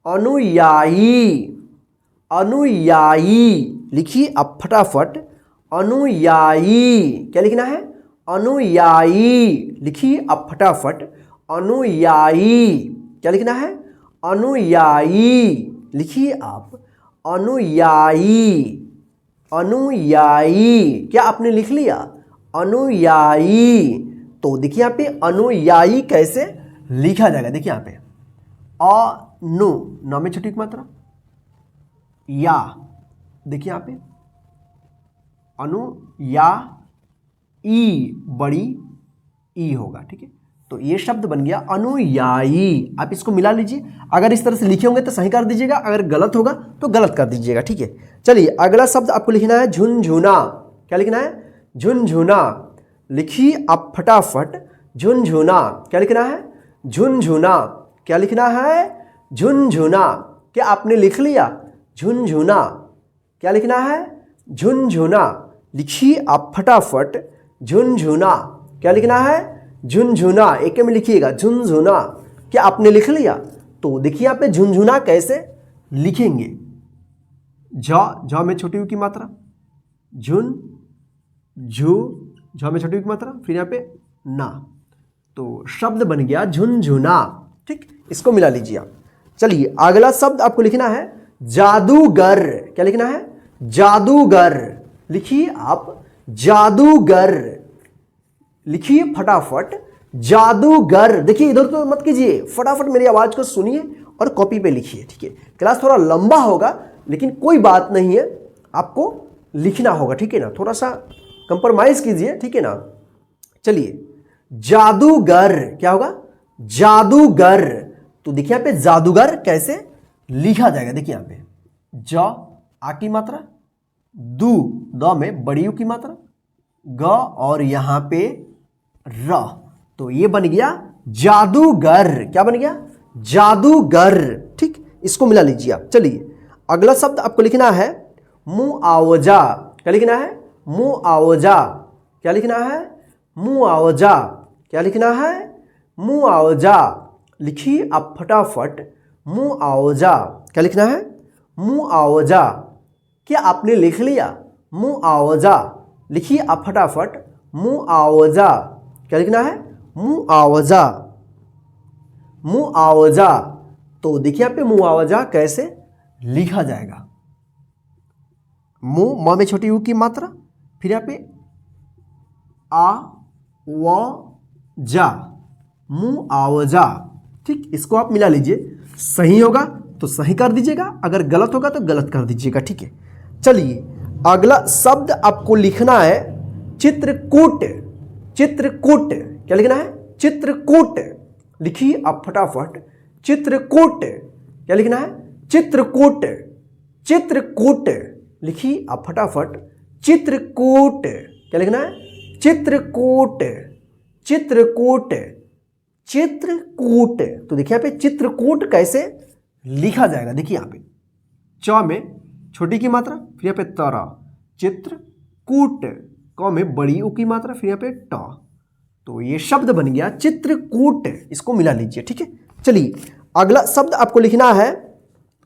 अनुयायी। अनुयायी। लिखिए आप फटाफट, अनुयायी। क्या लिखना है? अनुयायी लिखिए आप फटाफट, अनुयायी। क्या लिखना है? अनुयायी। लिखिए आप अनुयायी, अनुयायी। क्या आपने लिख लिया? अनुयायी। तो देखिए यहाँ पे अनुयायी कैसे लिखा जाएगा, देखिए यहाँ पे अनु, न में छोटी मात्रा, या, देखिए यहाँ पे अनु, या, ई, बड़ी ई होगा, ठीक है। तो ये शब्द बन गया अनुयायी। आप इसको मिला लीजिए, अगर इस तरह से लिखे होंगे तो सही कर दीजिएगा, अगर गलत होगा तो गलत कर दीजिएगा, ठीक है। चलिए अगला शब्द आपको लिखना है झुनझुना। क्या लिखना है? झुनझुना। लिखिए आप फटाफट, झुनझुना। क्या लिखना है? झुनझुना। क्या लिखना है? झुनझुना। क्या आपने लिख लिया? झुनझुना। क्या लिखना है? झुनझुना। लिखिए आप फटाफट, झुनझुना। क्या लिखना है? झुनझुना। एक में लिखिएगा झुनझुना। क्या आपने लिख लिया? तो देखिए यहाँ पे झुनझुना कैसे लिखेंगे, झ में छोटी यू की मात्रा, झुन, झू, झ में छोटी यू की मात्रा, फिर यहाँ पे ना, तो शब्द बन गया झुनझुना, ठीक। इसको मिला लीजिए आप। चलिए अगला शब्द आपको लिखना है जादूगर। क्या लिखना है? जादूगर। लिखिए आप जादूगर। लिखिए फटाफट, जादूगर। देखिए इधर तो मत कीजिए, फटाफट मेरी आवाज को सुनिए और कॉपी पे लिखिए, ठीक है। क्लास थोड़ा लंबा होगा लेकिन कोई बात नहीं है, आपको लिखना होगा, ठीक है ना। थोड़ा सा कंप्रोमाइज कीजिए, ठीक है ना। चलिए जादूगर। क्या होगा? जादूगर। तो देखिए यहाँ पे जादूगर कैसे लिखा जाएगा, देखिए यहाँ पे ज, आ की मात्रा, दू, द में बड़ी यू की मात्रा, ग और यहां पे र, तो ये बन गया जादूगर। क्या बन गया? जादूगर, ठीक। इसको मिला लीजिए आप। चलिए अगला शब्द आपको लिखना है मुआवजा। क्या लिखना है? मुआवजा। क्या लिखना है? मुआवजा। क्या लिखना है? मुआवजा। लिखिए आप फटाफट, मुआवजा। क्या लिखना है? मुआवजा। क्या आपने लिख लिया? मुआवजा। लिखिए आप फटाफट, मुआवजा। क्या लिखना है? मुआवजा। मुआवजा। तो देखिए यहाँ पे मुआवजा कैसे लिखा जाएगा, मु, म में छोटी यू की मात्रा, फिर यहाँ पे आ, व, जा, मुआवजा, ठीक। इसको आप मिला लीजिए, सही होगा तो सही कर दीजिएगा, अगर गलत होगा तो गलत कर दीजिएगा, ठीक है। चलिए अगला शब्द आपको लिखना है चित्रकूट। चित्रकूट। क्या लिखना है? चित्रकूट। लिखिए आप फटाफट, चित्रकूट। क्या लिखना है? चित्रकूट। चित्रकूट। लिखिए आप फटाफट, चित्रकूट। क्या लिखना है? चित्रकूट। चित्रकूट। चित्रकूट। तो देखिए यहाँ पे चित्रकूट कैसे लिखा जाएगा, देखिए यहाँ पे च में छोटी की मात्रा, फिर यहाँ पे तरा, चित्रकूट, क में बड़ी उ की मात्रा, फिर यहाँ पे ट, तो ये शब्द बन गया चित्रकूट। इसको मिला लीजिए, ठीक है। चलिए अगला शब्द आपको लिखना है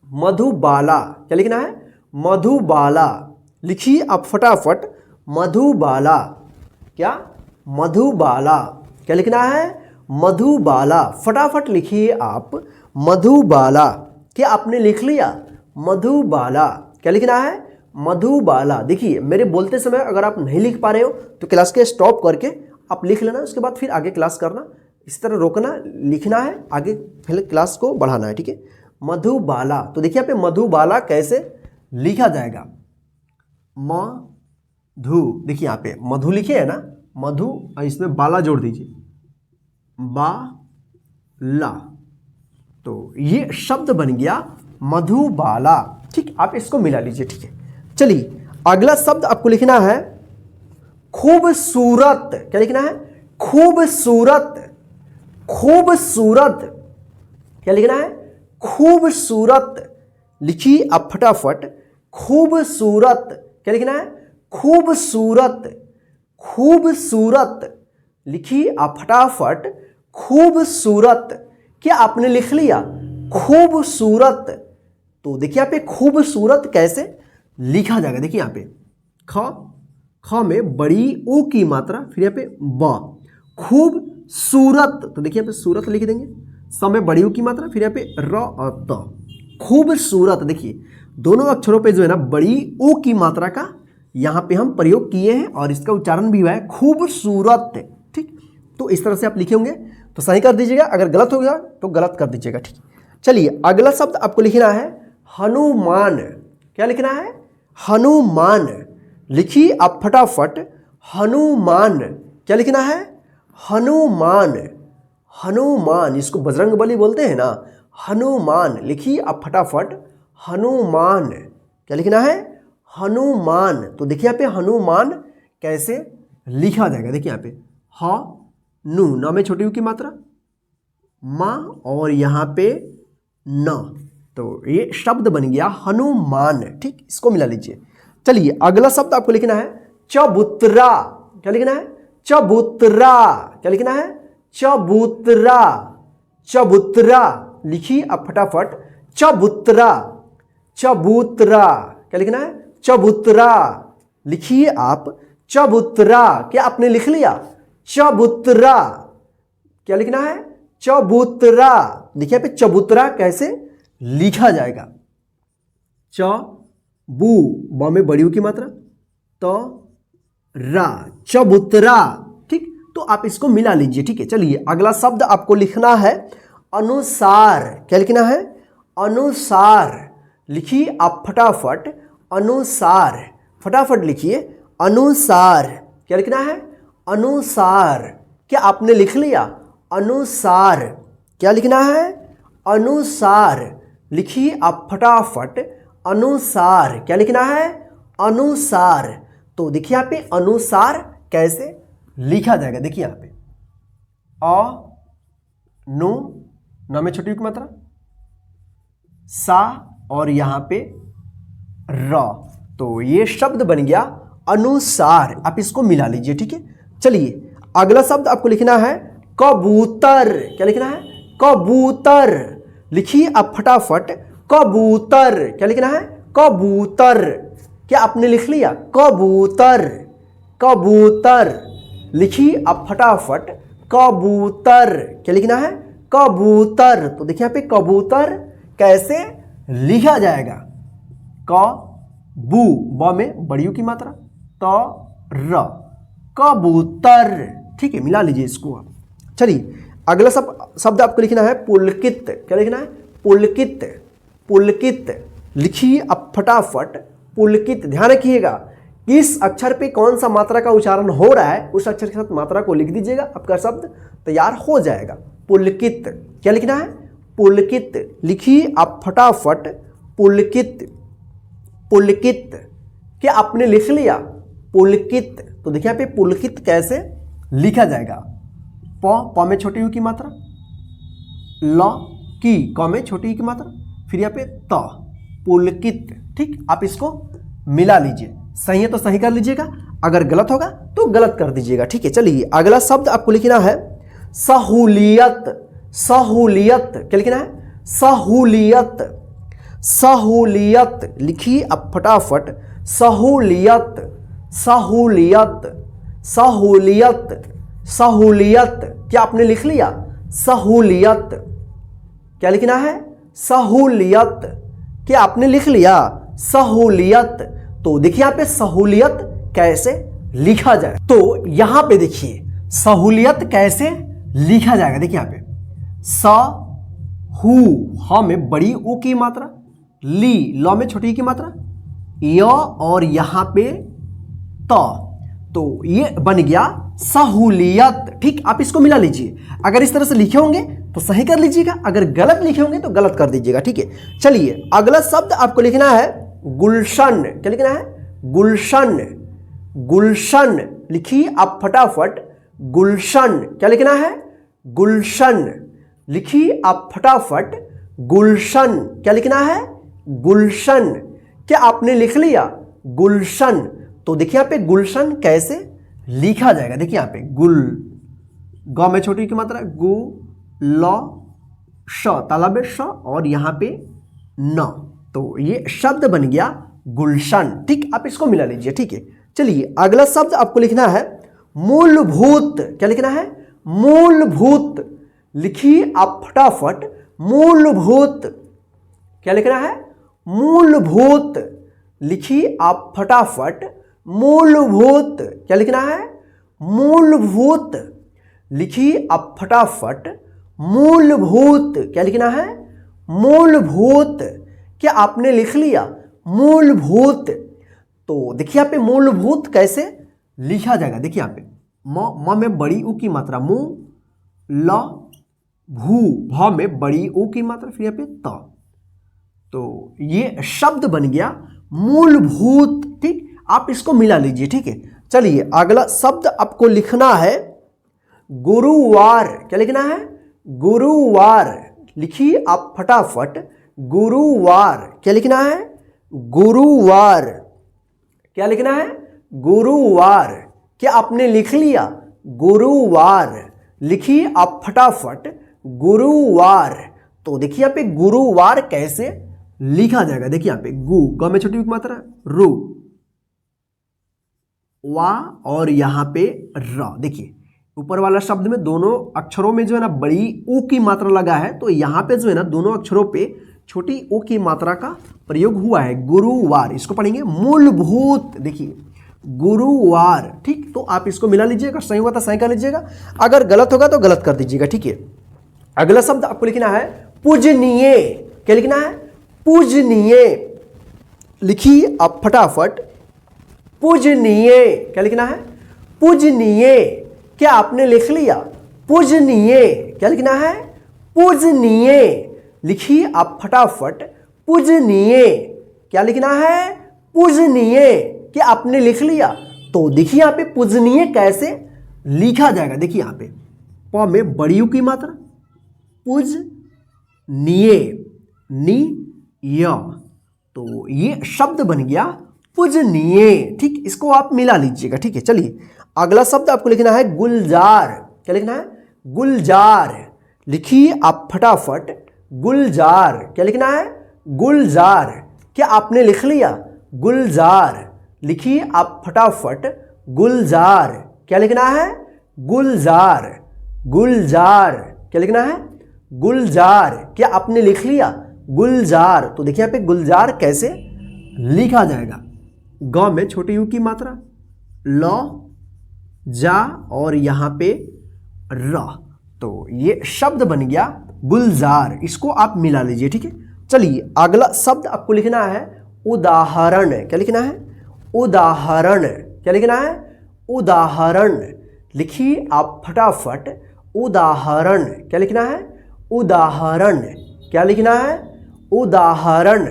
मधुबाला। क्या लिखना है? मधुबाला। लिखिए आप फटाफट, मधुबाला। क्या? मधुबाला। क्या लिखना है? मधुबाला। फटाफट लिखिए आप, मधुबाला। क्या आपने लिख लिया? मधुबाला। क्या लिखना है? मधुबाला। देखिए मेरे बोलते समय अगर आप नहीं लिख पा रहे हो तो क्लास के स्टॉप करके आप लिख लेना, उसके बाद फिर आगे क्लास करना, इस तरह रोकना, लिखना है, आगे पहले क्लास को बढ़ाना है, ठीक है। मधुबाला। तो देखिए यहाँ पे मधुबाला कैसे लिखा जाएगा, मधु, देखिए यहाँ पे मधु लिखे है ना, मधु, इसमें बाला जोड़ दीजिए, बाला, तो ये शब्द बन गया मधुबाला, ठीक। आप इसको मिला लीजिए, ठीक है। चलिए अगला शब्द आपको लिखना है खूबसूरत। क्या लिखना है? खूबसूरत। खूबसूरत। क्या लिखना है? खूबसूरत। लिखिए आप फटाफट, खूबसूरत। क्या लिखना है? खूबसूरत। खूबसूरत। लिखिए आप फटाफट, खूबसूरत। क्या आपने लिख लिया? खूबसूरत। तो देखिए यहाँ पे खूबसूरत कैसे लिखा जाएगा, देखिए यहाँ पे ख, ख में बड़ी ऊ की मात्रा, फिर यहाँ पे ब, खूबसूरत, तो देखिए यहाँ पे सूरत लिख देंगे, स में बड़ी ऊ की मात्रा, फिर यहाँ पे र और त, खूबसूरत। देखिए दोनों अक्षरों पे जो है ना बड़ी ऊ की मात्रा का यहाँ पे हम प्रयोग किए हैं और इसका उच्चारण भी हुआ है खूबसूरत। ठीक, तो इस तरह से आप लिखे होंगे तो सही कर दीजिएगा, अगर गलत हो गया तो गलत कर दीजिएगा। ठीक, चलिए अगला शब्द आपको लिखना है हनुमान। क्या लिखना है? हनुमान। लिखिए आप फटाफट, हनुमान। क्या लिखना है? हनुमान। हनुमान, इसको बजरंगबली बोलते हैं ना, हनुमान। लिखिए आप फटाफट, हनुमान। क्या लिखना है? हनुमान। तो देखिए यहाँ पे हनुमान कैसे लिखा जाएगा, देखिए यहाँ पे ह नु, न में छोटी ऊ की मात्रा, माँ और यहाँ पे न, तो ये शब्द बन गया हनुमान। ठीक, इसको मिला लीजिए। चलिए अगला शब्द आपको लिखना है चबूतरा। क्या लिखना है? चबूतरा। क्या लिखना है? चबूतरा। चबूतरा। लिखिए आप फटाफट, चबूतरा। चबूतरा। क्या लिखना है? चबूतरा। लिखिए आप चबूतरा। क्या आपने लिख लिया? चबूतरा। क्या लिखना है? चबूतरा। देखिए पे चबूतरा कैसे लिखा जाएगा, च बू, ब में बड़ी ऊ की मात्रा, तो रा, चबूतरा। ठीक, तो आप इसको मिला लीजिए। ठीक है, चलिए अगला शब्द आपको लिखना है अनुसार। क्या लिखना है? अनुसार। लिखिए आप फटाफट, अनुसार। फटाफट लिखिए, अनुसार। क्या लिखना है? अनुसार। क्या आपने लिख लिया? अनुसार। क्या लिखना है? अनुसार। लिखिए आप फटाफट, अनुसार। क्या लिखना है? अनुसार। तो देखिए यहाँ पे अनुसार कैसे लिखा जाएगा, देखिए यहाँ पे अ नु, न में छोटी ऊ की मात्रा, सा और यहाँ पे र, तो ये शब्द बन गया अनुसार। आप इसको मिला लीजिए। ठीक है, चलिए अगला शब्द आपको लिखना है कबूतर। क्या लिखना है? कबूतर। लिखिए आप फटाफट, कबूतर। क्या लिखना है? कबूतर। क्या आपने लिख लिया? कबूतर। कबूतर। लिखिए आप फटाफट, कबूतर। क्या लिखना है? कबूतर। तो देखिए यहाँ पे कबूतर कैसे लिखा जाएगा, क बू, ब में बड़ी ऊ की मात्रा, त र, कबूतर। ठीक है, मिला लीजिए इसको आप। चलिए अगला शब्द आपको लिखना है पुलकित। क्या लिखना है? पुलकित। पुलकित। लिखिए आप फटाफट, पुलकित। ध्यान रखिएगा किस अक्षर पे कौन सा मात्रा का उच्चारण हो रहा है, उस अक्षर के साथ मात्रा को लिख दीजिएगा, आपका शब्द तैयार हो जाएगा। पुलकित। क्या लिखना है? पुलकित। लिखिए आप फटाफट, पुलकित। पुलकित। क्या आपने लिख लिया? पुलकित। तो देखिए यहाँ पे पुलकित कैसे लिखा जाएगा, प में छोटी ऊ की मात्रा, ल की, क में छोटी ऊ की मात्रा, फिर यहाँ पे त, पुलकित। ठीक, आप इसको मिला लीजिए। सही है तो सही कर लीजिएगा, अगर गलत होगा तो गलत कर दीजिएगा। ठीक है, चलिए अगला शब्द आपको लिखना है सहूलियत। सहूलियत। क्या लिखना है? सहूलियत। सहूलियत। लिखिए आप फटाफट, सहूलियत। सहूलियत। सहूलियत। सहूलियत। क्या आपने लिख लिया? सहूलियत। क्या लिखना है? सहूलियत। क्या आपने लिख लिया? सहूलियत। तो देखिए यहाँ पे सहूलियत कैसे लिखा जाए, तो यहाँ पे देखिए सहूलियत कैसे लिखा जाएगा। देखिए यहाँ पे स हु, ह में बड़ी ऊ की मात्रा, ली, ल में छोटी की मात्रा, य और यहाँ पे त, तो ये बन गया सहूलियत। ठीक, आप इसको मिला लीजिए। अगर इस तरह से लिखे होंगे तो सही कर लीजिएगा, अगर गलत लिखे होंगे तो गलत कर दीजिएगा। ठीक है, चलिए अगला शब्द आपको लिखना है गुलशन। क्या लिखना है? गुलशन। गुलशन। लिखिए आप फटाफट, गुलशन। क्या लिखना है? गुलशन। लिखिए आप फटाफट, गुलशन। क्या लिखना है? गुलशन। क्या आपने लिख लिया? गुलशन। तो देखिए यहाँ पे गुलशन कैसे लिखा जाएगा, देखिए यहाँ पे गुल, ग में छोटी की मात्रा, गु, ल, श, तालाबे श और यहाँ पे न, तो ये शब्द बन गया गुलशन। ठीक, आप इसको मिला लीजिए। ठीक है, चलिए अगला शब्द आपको लिखना है मूलभूत। क्या लिखना है? मूलभूत। लिखिए आप फटाफट मूलभूत। क्या लिखना है? मूलभूत। लिखिए आप फटाफट मूलभूत। क्या लिखना है? मूलभूत। लिखिए आप फटाफट मूलभूत। क्या लिखना है? मूलभूत। क्या आपने लिख लिया? मूलभूत। तो देखिए यहाँ पे मूलभूत कैसे लिखा जाएगा। देखिए यहाँ पे म में बड़ी ऊ की मात्रा मू, ल भू, भ में बड़ी ऊ की मात्रा, फिर यहाँ पे त। तो ये शब्द बन गया मूलभूत। ठीक, आप इसको मिला लीजिए। ठीक है, चलिए अगला शब्द आपको लिखना है गुरुवार। क्या लिखना है? गुरुवार। लिखिए आप फटाफट गुरुवार। क्या लिखना है? गुरुवार। क्या लिखना है? गुरुवार। क्या आपने लिख लिया? गुरुवार। लिखिए आप फटाफट गुरुवार। तो देखिए यहाँ पे गुरुवार कैसे लिखा जाएगा। देखिए यहाँ पे गु, ग में छोटी मात्रा, रु, वा और यहाँ पे र। देखिए ऊपर वाला शब्द में दोनों अक्षरों में जो है ना बड़ी ऊ की मात्रा लगा है, तो यहाँ पे जो है ना दोनों अक्षरों पे छोटी ऊ की मात्रा का प्रयोग हुआ है, गुरुवार। इसको पढ़ेंगे मूलभूत। देखिए गुरुवार। ठीक, तो आप इसको मिला लीजिएगा, सही हुआ तो सही कर लीजिएगा, अगर गलत होगा तो गलत कर दीजिएगा। ठीक है, अगला शब्द आपको लिखना है पूजनीय। क्या लिखना है? पूजनीय। लिखिए आप फटाफट पूजनीय। क्या लिखना है? पूजनीय। क्या आपने लिख लिया? पूजनीय। क्या लिखना है? पूजनीय। लिखिए आप फटाफट पूजनीय। क्या लिखना है? पूजनीय। क्या आपने लिख लिया? तो देखिए यहाँ पे पूजनीय कैसे लिखा जाएगा। देखिए यहाँ पे प में बड़ी यू की मात्रा, पूजनीय, नी य। तो ये शब्द बन गया पूजनीय। ठीक, इसको आप मिला लीजिएगा। ठीक है, चलिए अगला शब्द आपको लिखना है गुलजार। क्या लिखना है? गुलजार। लिखिए आप फटाफट गुलजार। क्या लिखना है? गुलजार। क्या आपने लिख लिया? गुलजार। लिखिए आप फटाफट गुलजार। क्या लिखना है? गुलजार। गुलजार। क्या लिखना है? गुलजार। क्या आपने लिख लिया? गुलजार। तो देखिए यहाँ पे गुलजार कैसे लिखा जाएगा। ग में छोटी यू की मात्रा, ल, जा और यहाँ पे र। तो ये शब्द बन गया गुलजार। इसको आप मिला लीजिए। ठीक है, चलिए अगला शब्द आपको लिखना है उदाहरण। क्या लिखना है? उदाहरण। क्या लिखना है? उदाहरण। लिखिए आप फटाफट उदाहरण। क्या लिखना है? उदाहरण। क्या लिखना है? उदाहरण।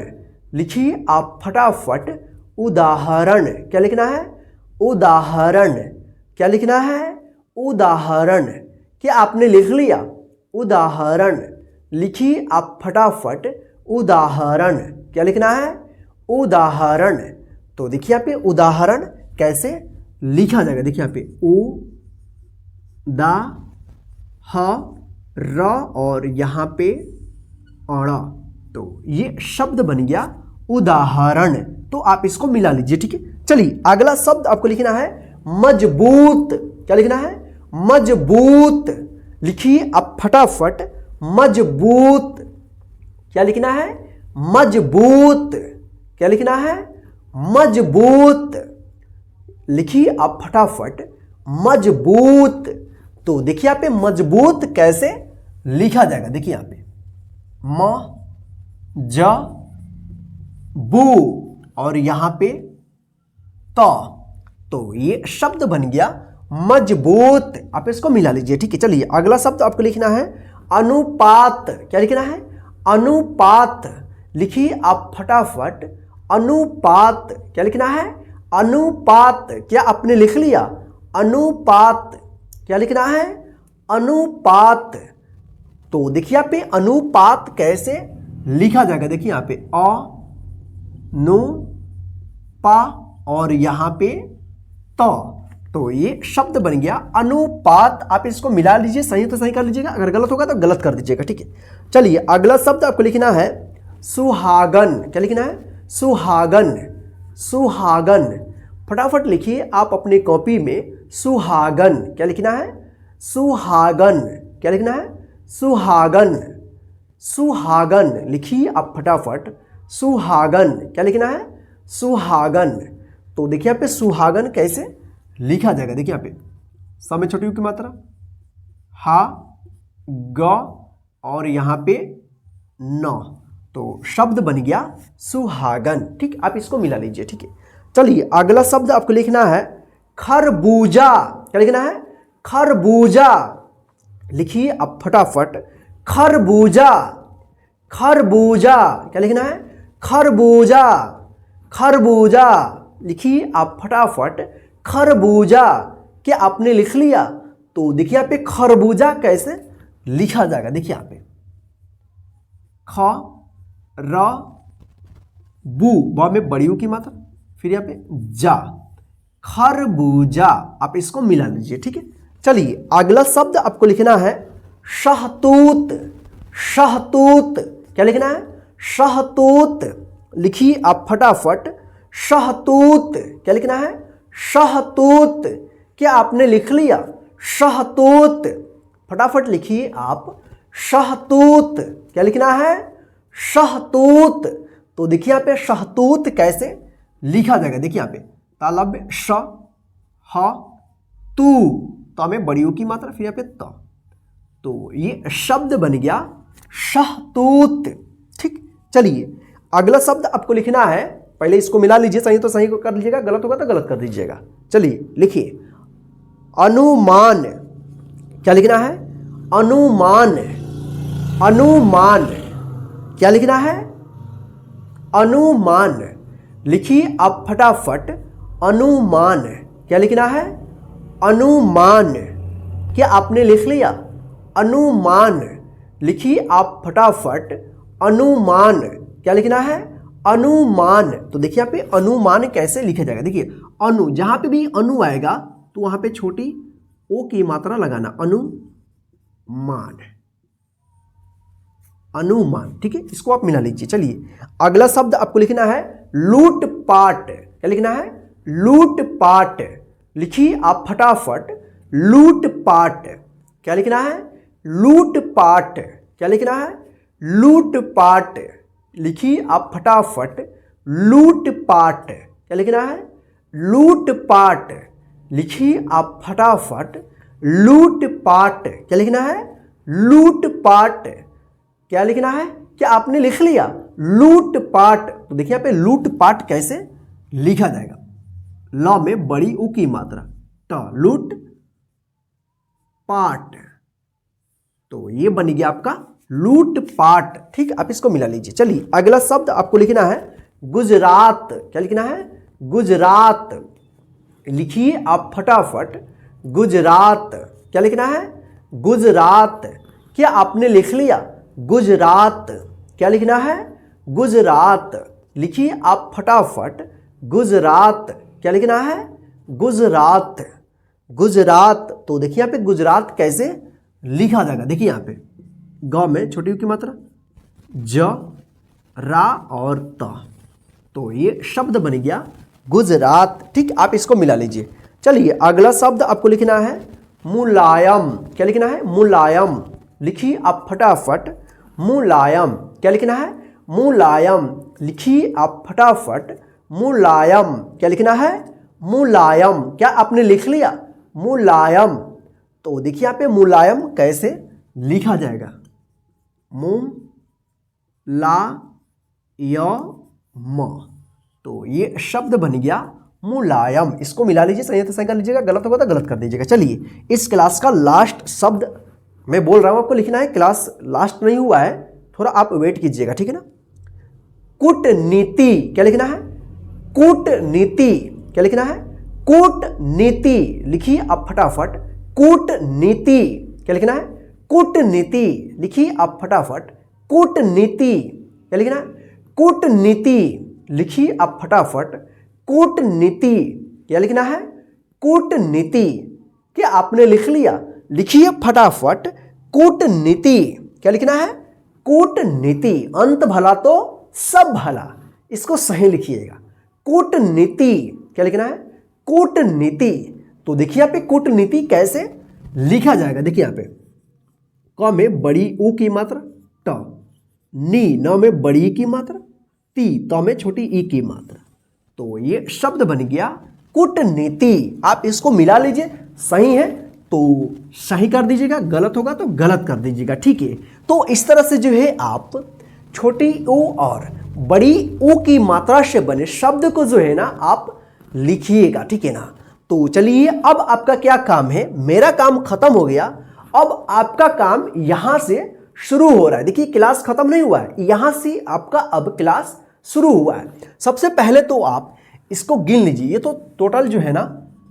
लिखिए आप फटाफट उदाहरण। क्या लिखना है? उदाहरण। क्या लिखना है? उदाहरण। क्या आपने लिख लिया? उदाहरण। लिखिए आप फटाफट उदाहरण। क्या लिखना है? उदाहरण। तो देखिए यहाँ पे उदाहरण कैसे लिखा जाएगा। देखिए यहाँ पे उ, दा, ह, र और यहाँ पे अण। तो ये शब्द बन गया उदाहरण। तो आप इसको मिला लीजिए। ठीक है, चलिए अगला शब्द आपको लिखना है मजबूत। क्या लिखना है? मजबूत। लिखिए आप फटाफट मजबूत। क्या लिखना है? मजबूत। क्या लिखना है? मजबूत। लिखिए आप फटाफट मजबूत। तो देखिए यहाँ पे मजबूत कैसे लिखा जाएगा। देखिए यहाँ पे म, ज, बू और यहाँ पे त। तो ये शब्द बन गया मजबूत। आप इसको मिला लीजिए। ठीक है, चलिए अगला शब्द आपको लिखना है अनुपात। क्या लिखना है? अनुपात। लिखिए आप फटाफट अनुपात। क्या लिखना है? अनुपात। क्या आपने लिख लिया? अनुपात। क्या लिखना है? अनुपात। तो देखिए यहाँ पे अनुपात कैसे लिखा जाएगा। देखिए यहाँ पे अ, नु, पा और यहाँ पे त। तो ये शब्द बन गया अनुपात। आप इसको मिला लीजिए, सही तो सही कर लीजिएगा, अगर गलत होगा तो गलत कर दीजिएगा। ठीक है, चलिए अगला शब्द आपको लिखना है सुहागन। क्या लिखना है? सुहागन। सुहागन। फटाफट लिखिए आप अपने कॉपी में सुहागन। क्या लिखना है? सुहागन। क्या लिखना है? सुहागन। सुहागन लिखिए आप फटाफट। सुहागन। क्या लिखना है? सुहागन। तो देखिए यहाँ पे सुहागन कैसे लिखा जाएगा। देखिए यहाँ पे समय छोटी की मात्रा हा ग और यहाँ पे न, तो शब्द बन गया सुहागन। ठीक, आप इसको मिला लीजिए। ठीक है, चलिए अगला शब्द आपको लिखना है खरबूजा। क्या लिखना है? खरबूजा। लिखिए आप फटाफट खरबूजा। खरबूजा। क्या लिखना है? खरबूजा। खरबूजा। लिखिए आप फटाफट खरबूजा। क्या आपने लिख लिया? तो देखिए यहाँ पे खरबूजा कैसे लिखा जाएगा। देखिए यहाँ पे ख र बू, ब में बड़ी ऊ की मात्रा, फिर यहाँ पे जा, खरबूजा। आप इसको मिला लीजिए। ठीक है, चलिए अगला शब्द आपको लिखना है शहतूत। शहतूत। क्या लिखना है? शहतूत। लिखिए आप फटाफट शहतूत। क्या लिखना है? शहतूत। क्या आपने लिख लिया? शहतूत। फटाफट लिखिए आप शहतूत। क्या लिखना है? शहतूत। तो देखिए यहाँ पे शहतूत कैसे लिखा जाएगा। देखिए यहाँ पे तालब श ह तू, तो में बड़ी की मात्रा, फिर यहाँ पे त, तो ये शब्द बन गया शहतूत। ठीक, चलिए अगला शब्द आपको लिखना है, पहले इसको मिला लीजिए, सही तो सही को कर लीजिएगा, गलत होगा तो गलत कर दीजिएगा। चलिए लिखिए अनुमान। क्या लिखना है? अनुमान। अनुमान। क्या लिखना है? अनुमान। लिखिए आप फटाफट अनुमान। क्या लिखना है? अनुमान। क्या आपने लिख लिया? अनुमान। लिखिए आप फटाफट अनुमान। क्या लिखना है? अनुमान। तो देखिए यहाँ पे अनुमान कैसे लिखा जाएगा। देखिए अनु, जहां पे भी अनु आएगा तो वहां पे छोटी ओ की मात्रा लगाना, अनुमान। अनुमान। ठीक है, इसको आप मिला लीजिए। चलिए अगला शब्द आपको लिखना है लूटपाट। क्या लिखना है? लूटपाट। लिखिए आप फटाफट लूटपाट। क्या लिखना है? लूटपाट। क्या लिखना है? लूटपाट। लिखिए आप फटाफट लूटपाट। क्या लिखना है? लूटपाट। लिखिए आप फटाफट लूटपाट। क्या लिखना है? लूटपाट। क्या लिखना है? क्या आपने लिख लिया? लूटपाट। तो देखिए यहाँ पे लूटपाट कैसे लिखा जाएगा। ल में बड़ी उ की मात्रा, ट, लूट पाट, तो ये बन गया आपका लूटपाट। ठीक, आप इसको मिला लीजिए। चलिए अगला शब्द आपको लिखना है गुजरात। क्या लिखना है? गुजरात। लिखिए आप फटाफट गुजरात। क्या लिखना है? गुजरात। क्या आपने लिख लिया? गुजरात। क्या लिखना है? गुजरात। लिखिए आप फटाफट गुजरात। क्या लिखना है? गुजरात। गुजरात। तो देखिए यहाँ पे गुजरात कैसे लिखा जाएगा। देखिए यहाँ पे ग में छोटी की मात्रा, ज, रा और त, तो ये शब्द बन गया गुजरात। ठीक, आप इसको मिला लीजिए। चलिए अगला शब्द आपको लिखना है मुलायम। क्या लिखना है? मुलायम। लिखिए आप फटाफट मुलायम। क्या लिखना है? मुलायम। लिखिए आप फटाफट मुलायम। क्या लिखना है? मुलायम। क्या आपने लिख लिया? मुलायम। तो देखिए यहाँ पे मुलायम कैसे लिखा जाएगा। मुम ला य म, तो ये शब्द बन गया मुलायम। इसको मिला लीजिए, सही है तो सही कर लीजिएगा, गलत होगा तो गलत कर दीजिएगा। चलिए इस क्लास का लास्ट शब्द मैं बोल रहा हूं आपको लिखना है, क्लास लास्ट नहीं हुआ है, थोड़ा आप वेट कीजिएगा, ठीक है ना। कूटनीति। क्या लिखना है? कूटनीति। क्या लिखना है? कूटनीति। लिखिए आप फटाफट कूटनीति। क्या लिखना है? कूटनीति। लिखिए आप फटाफट कूटनीति। क्या लिखना है? कूटनीति। लिखिए आप फटाफट कूटनीति। क्या लिखना है? कूटनीति। क्या आपने लिख लिया? लिखिए फटाफट कूटनीति। क्या लिखना है? कूटनीति। अंत भला तो सब भला, इसको सही लिखिएगा। कूटनीति। क्या लिखना है? कूटनीति। तो देखिए यहाँ पे कूटनीति कैसे लिखा जाएगा, देखिए यहाँ पे क में बड़ी ऊ की मात्रा, ट, नी न में बड़ी ई की मात्रा, ती त में छोटी ई की मात्रा। तो ये शब्द बन गया कूटनीति। आप इसको मिला लीजिए, सही है तो सही कर दीजिएगा, गलत होगा तो गलत कर दीजिएगा, ठीक है। तो इस तरह से जो है आप छोटी ऊ और बड़ी ऊ की मात्रा से बने शब्द को जो है ना आप लिखिएगा, ठीक है ना। तो चलिए अब आपका क्या काम है, मेरा काम खत्म हो गया, अब आपका काम यहां से शुरू हो रहा है। देखिए क्लास खत्म नहीं हुआ है, यहां से आपका अब क्लास शुरू हुआ है। सबसे पहले तो आप इसको गिन लीजिए, ये तो टोटल जो है ना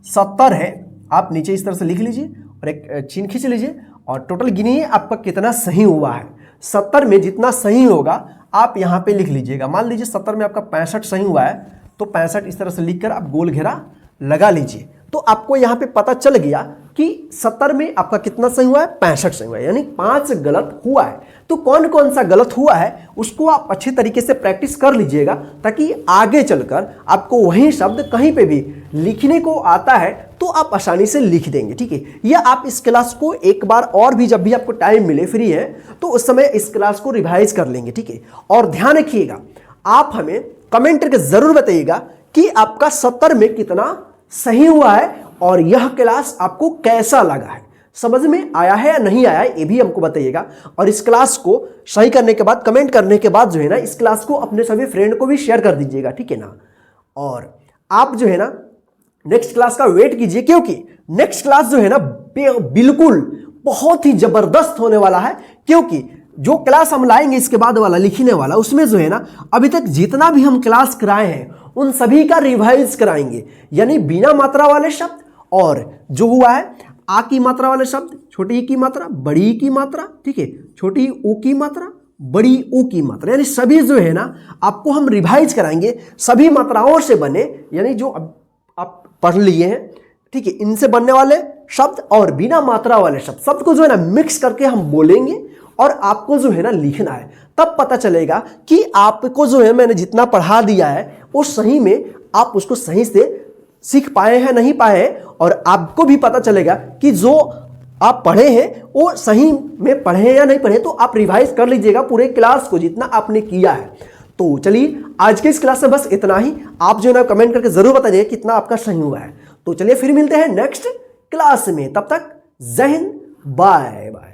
70 है। आप नीचे इस तरह से लिख लीजिए और एक चिन्ह खींच लीजिए और टोटल गिनिए आपका कितना सही हुआ है। 70 में जितना सही होगा आप यहाँ पे लिख लीजिएगा। मान लीजिए 70 में आपका 65 सही हुआ है, तो 65 इस तरह से लिखकर आप गोल घेरा लगा लीजिए। तो आपको यहाँ पे पता चल गया कि 70 में आपका कितना सही हुआ है, 65 सही हुआ है, यानी 5 गलत हुआ है। तो कौन कौन सा गलत हुआ है उसको आप अच्छे तरीके से प्रैक्टिस कर लीजिएगा, ताकि आगे चलकर आपको वही शब्द कहीं पे भी लिखने को आता है तो आप आसानी से लिख देंगे, ठीक है। या आप इस क्लास को एक बार और भी जब भी आपको टाइम मिले, फ्री है, तो उस समय इस क्लास को रिवाइज कर लेंगे, ठीक है। और ध्यान रखिएगा, आप हमें कमेंट करके जरूर बताइएगा कि आपका 70 में कितना सही हुआ है और यह क्लास आपको कैसा लगा है, समझ में आया है या नहीं आया है, ये भी हमको बताइएगा। और इस क्लास को सही करने के बाद, कमेंट करने के बाद जो है ना, इस क्लास को अपने सभी फ्रेंड को भी शेयर कर दीजिएगा, ठीक है ना। और आप जो है ना नेक्स्ट क्लास का वेट कीजिए, क्योंकि नेक्स्ट क्लास जो है ना बिल्कुल बहुत ही जबरदस्त होने वाला है। क्योंकि जो क्लास हम लाएंगे इसके बाद वाला लिखने वाला, उसमें जो है ना अभी तक जितना भी हम क्लास कराए हैं उन सभी का रिवाइज कराएंगे, यानी बिना मात्रा वाले शब्द और जो हुआ है आ की मात्रा वाले शब्द, छोटी ई की मात्रा, बड़ी ई की मात्रा, ठीक है, छोटी ऊ की मात्रा, बड़ी ऊ की मात्रा, यानी सभी जो है ना आपको हम रिवाइज कराएंगे। सभी मात्राओं से बने, यानी जो आप पढ़ लिए हैं, ठीक है, इनसे बनने वाले शब्द और बिना मात्रा वाले शब्द, शब्द को जो है ना मिक्स करके हम बोलेंगे और आपको जो है ना लिखना है। तब पता चलेगा कि आपको जो है मैंने जितना पढ़ा दिया है वो सही में आप उसको सही से सीख पाए हैं नहीं पाए हैं, और आपको भी पता चलेगा कि जो आप पढ़े हैं वो सही में पढ़े हैं या नहीं पढ़े। तो आप रिवाइज कर लीजिएगा पूरे क्लास को जितना आपने किया है। तो चलिए आज के इस क्लास में बस इतना ही। आप जो है ना कमेंट करके जरूर बताइए कितना आपका सही हुआ है। तो चलिए फिर मिलते हैं नेक्स्ट क्लास में, तब तक जय हिंद, बाय बाय।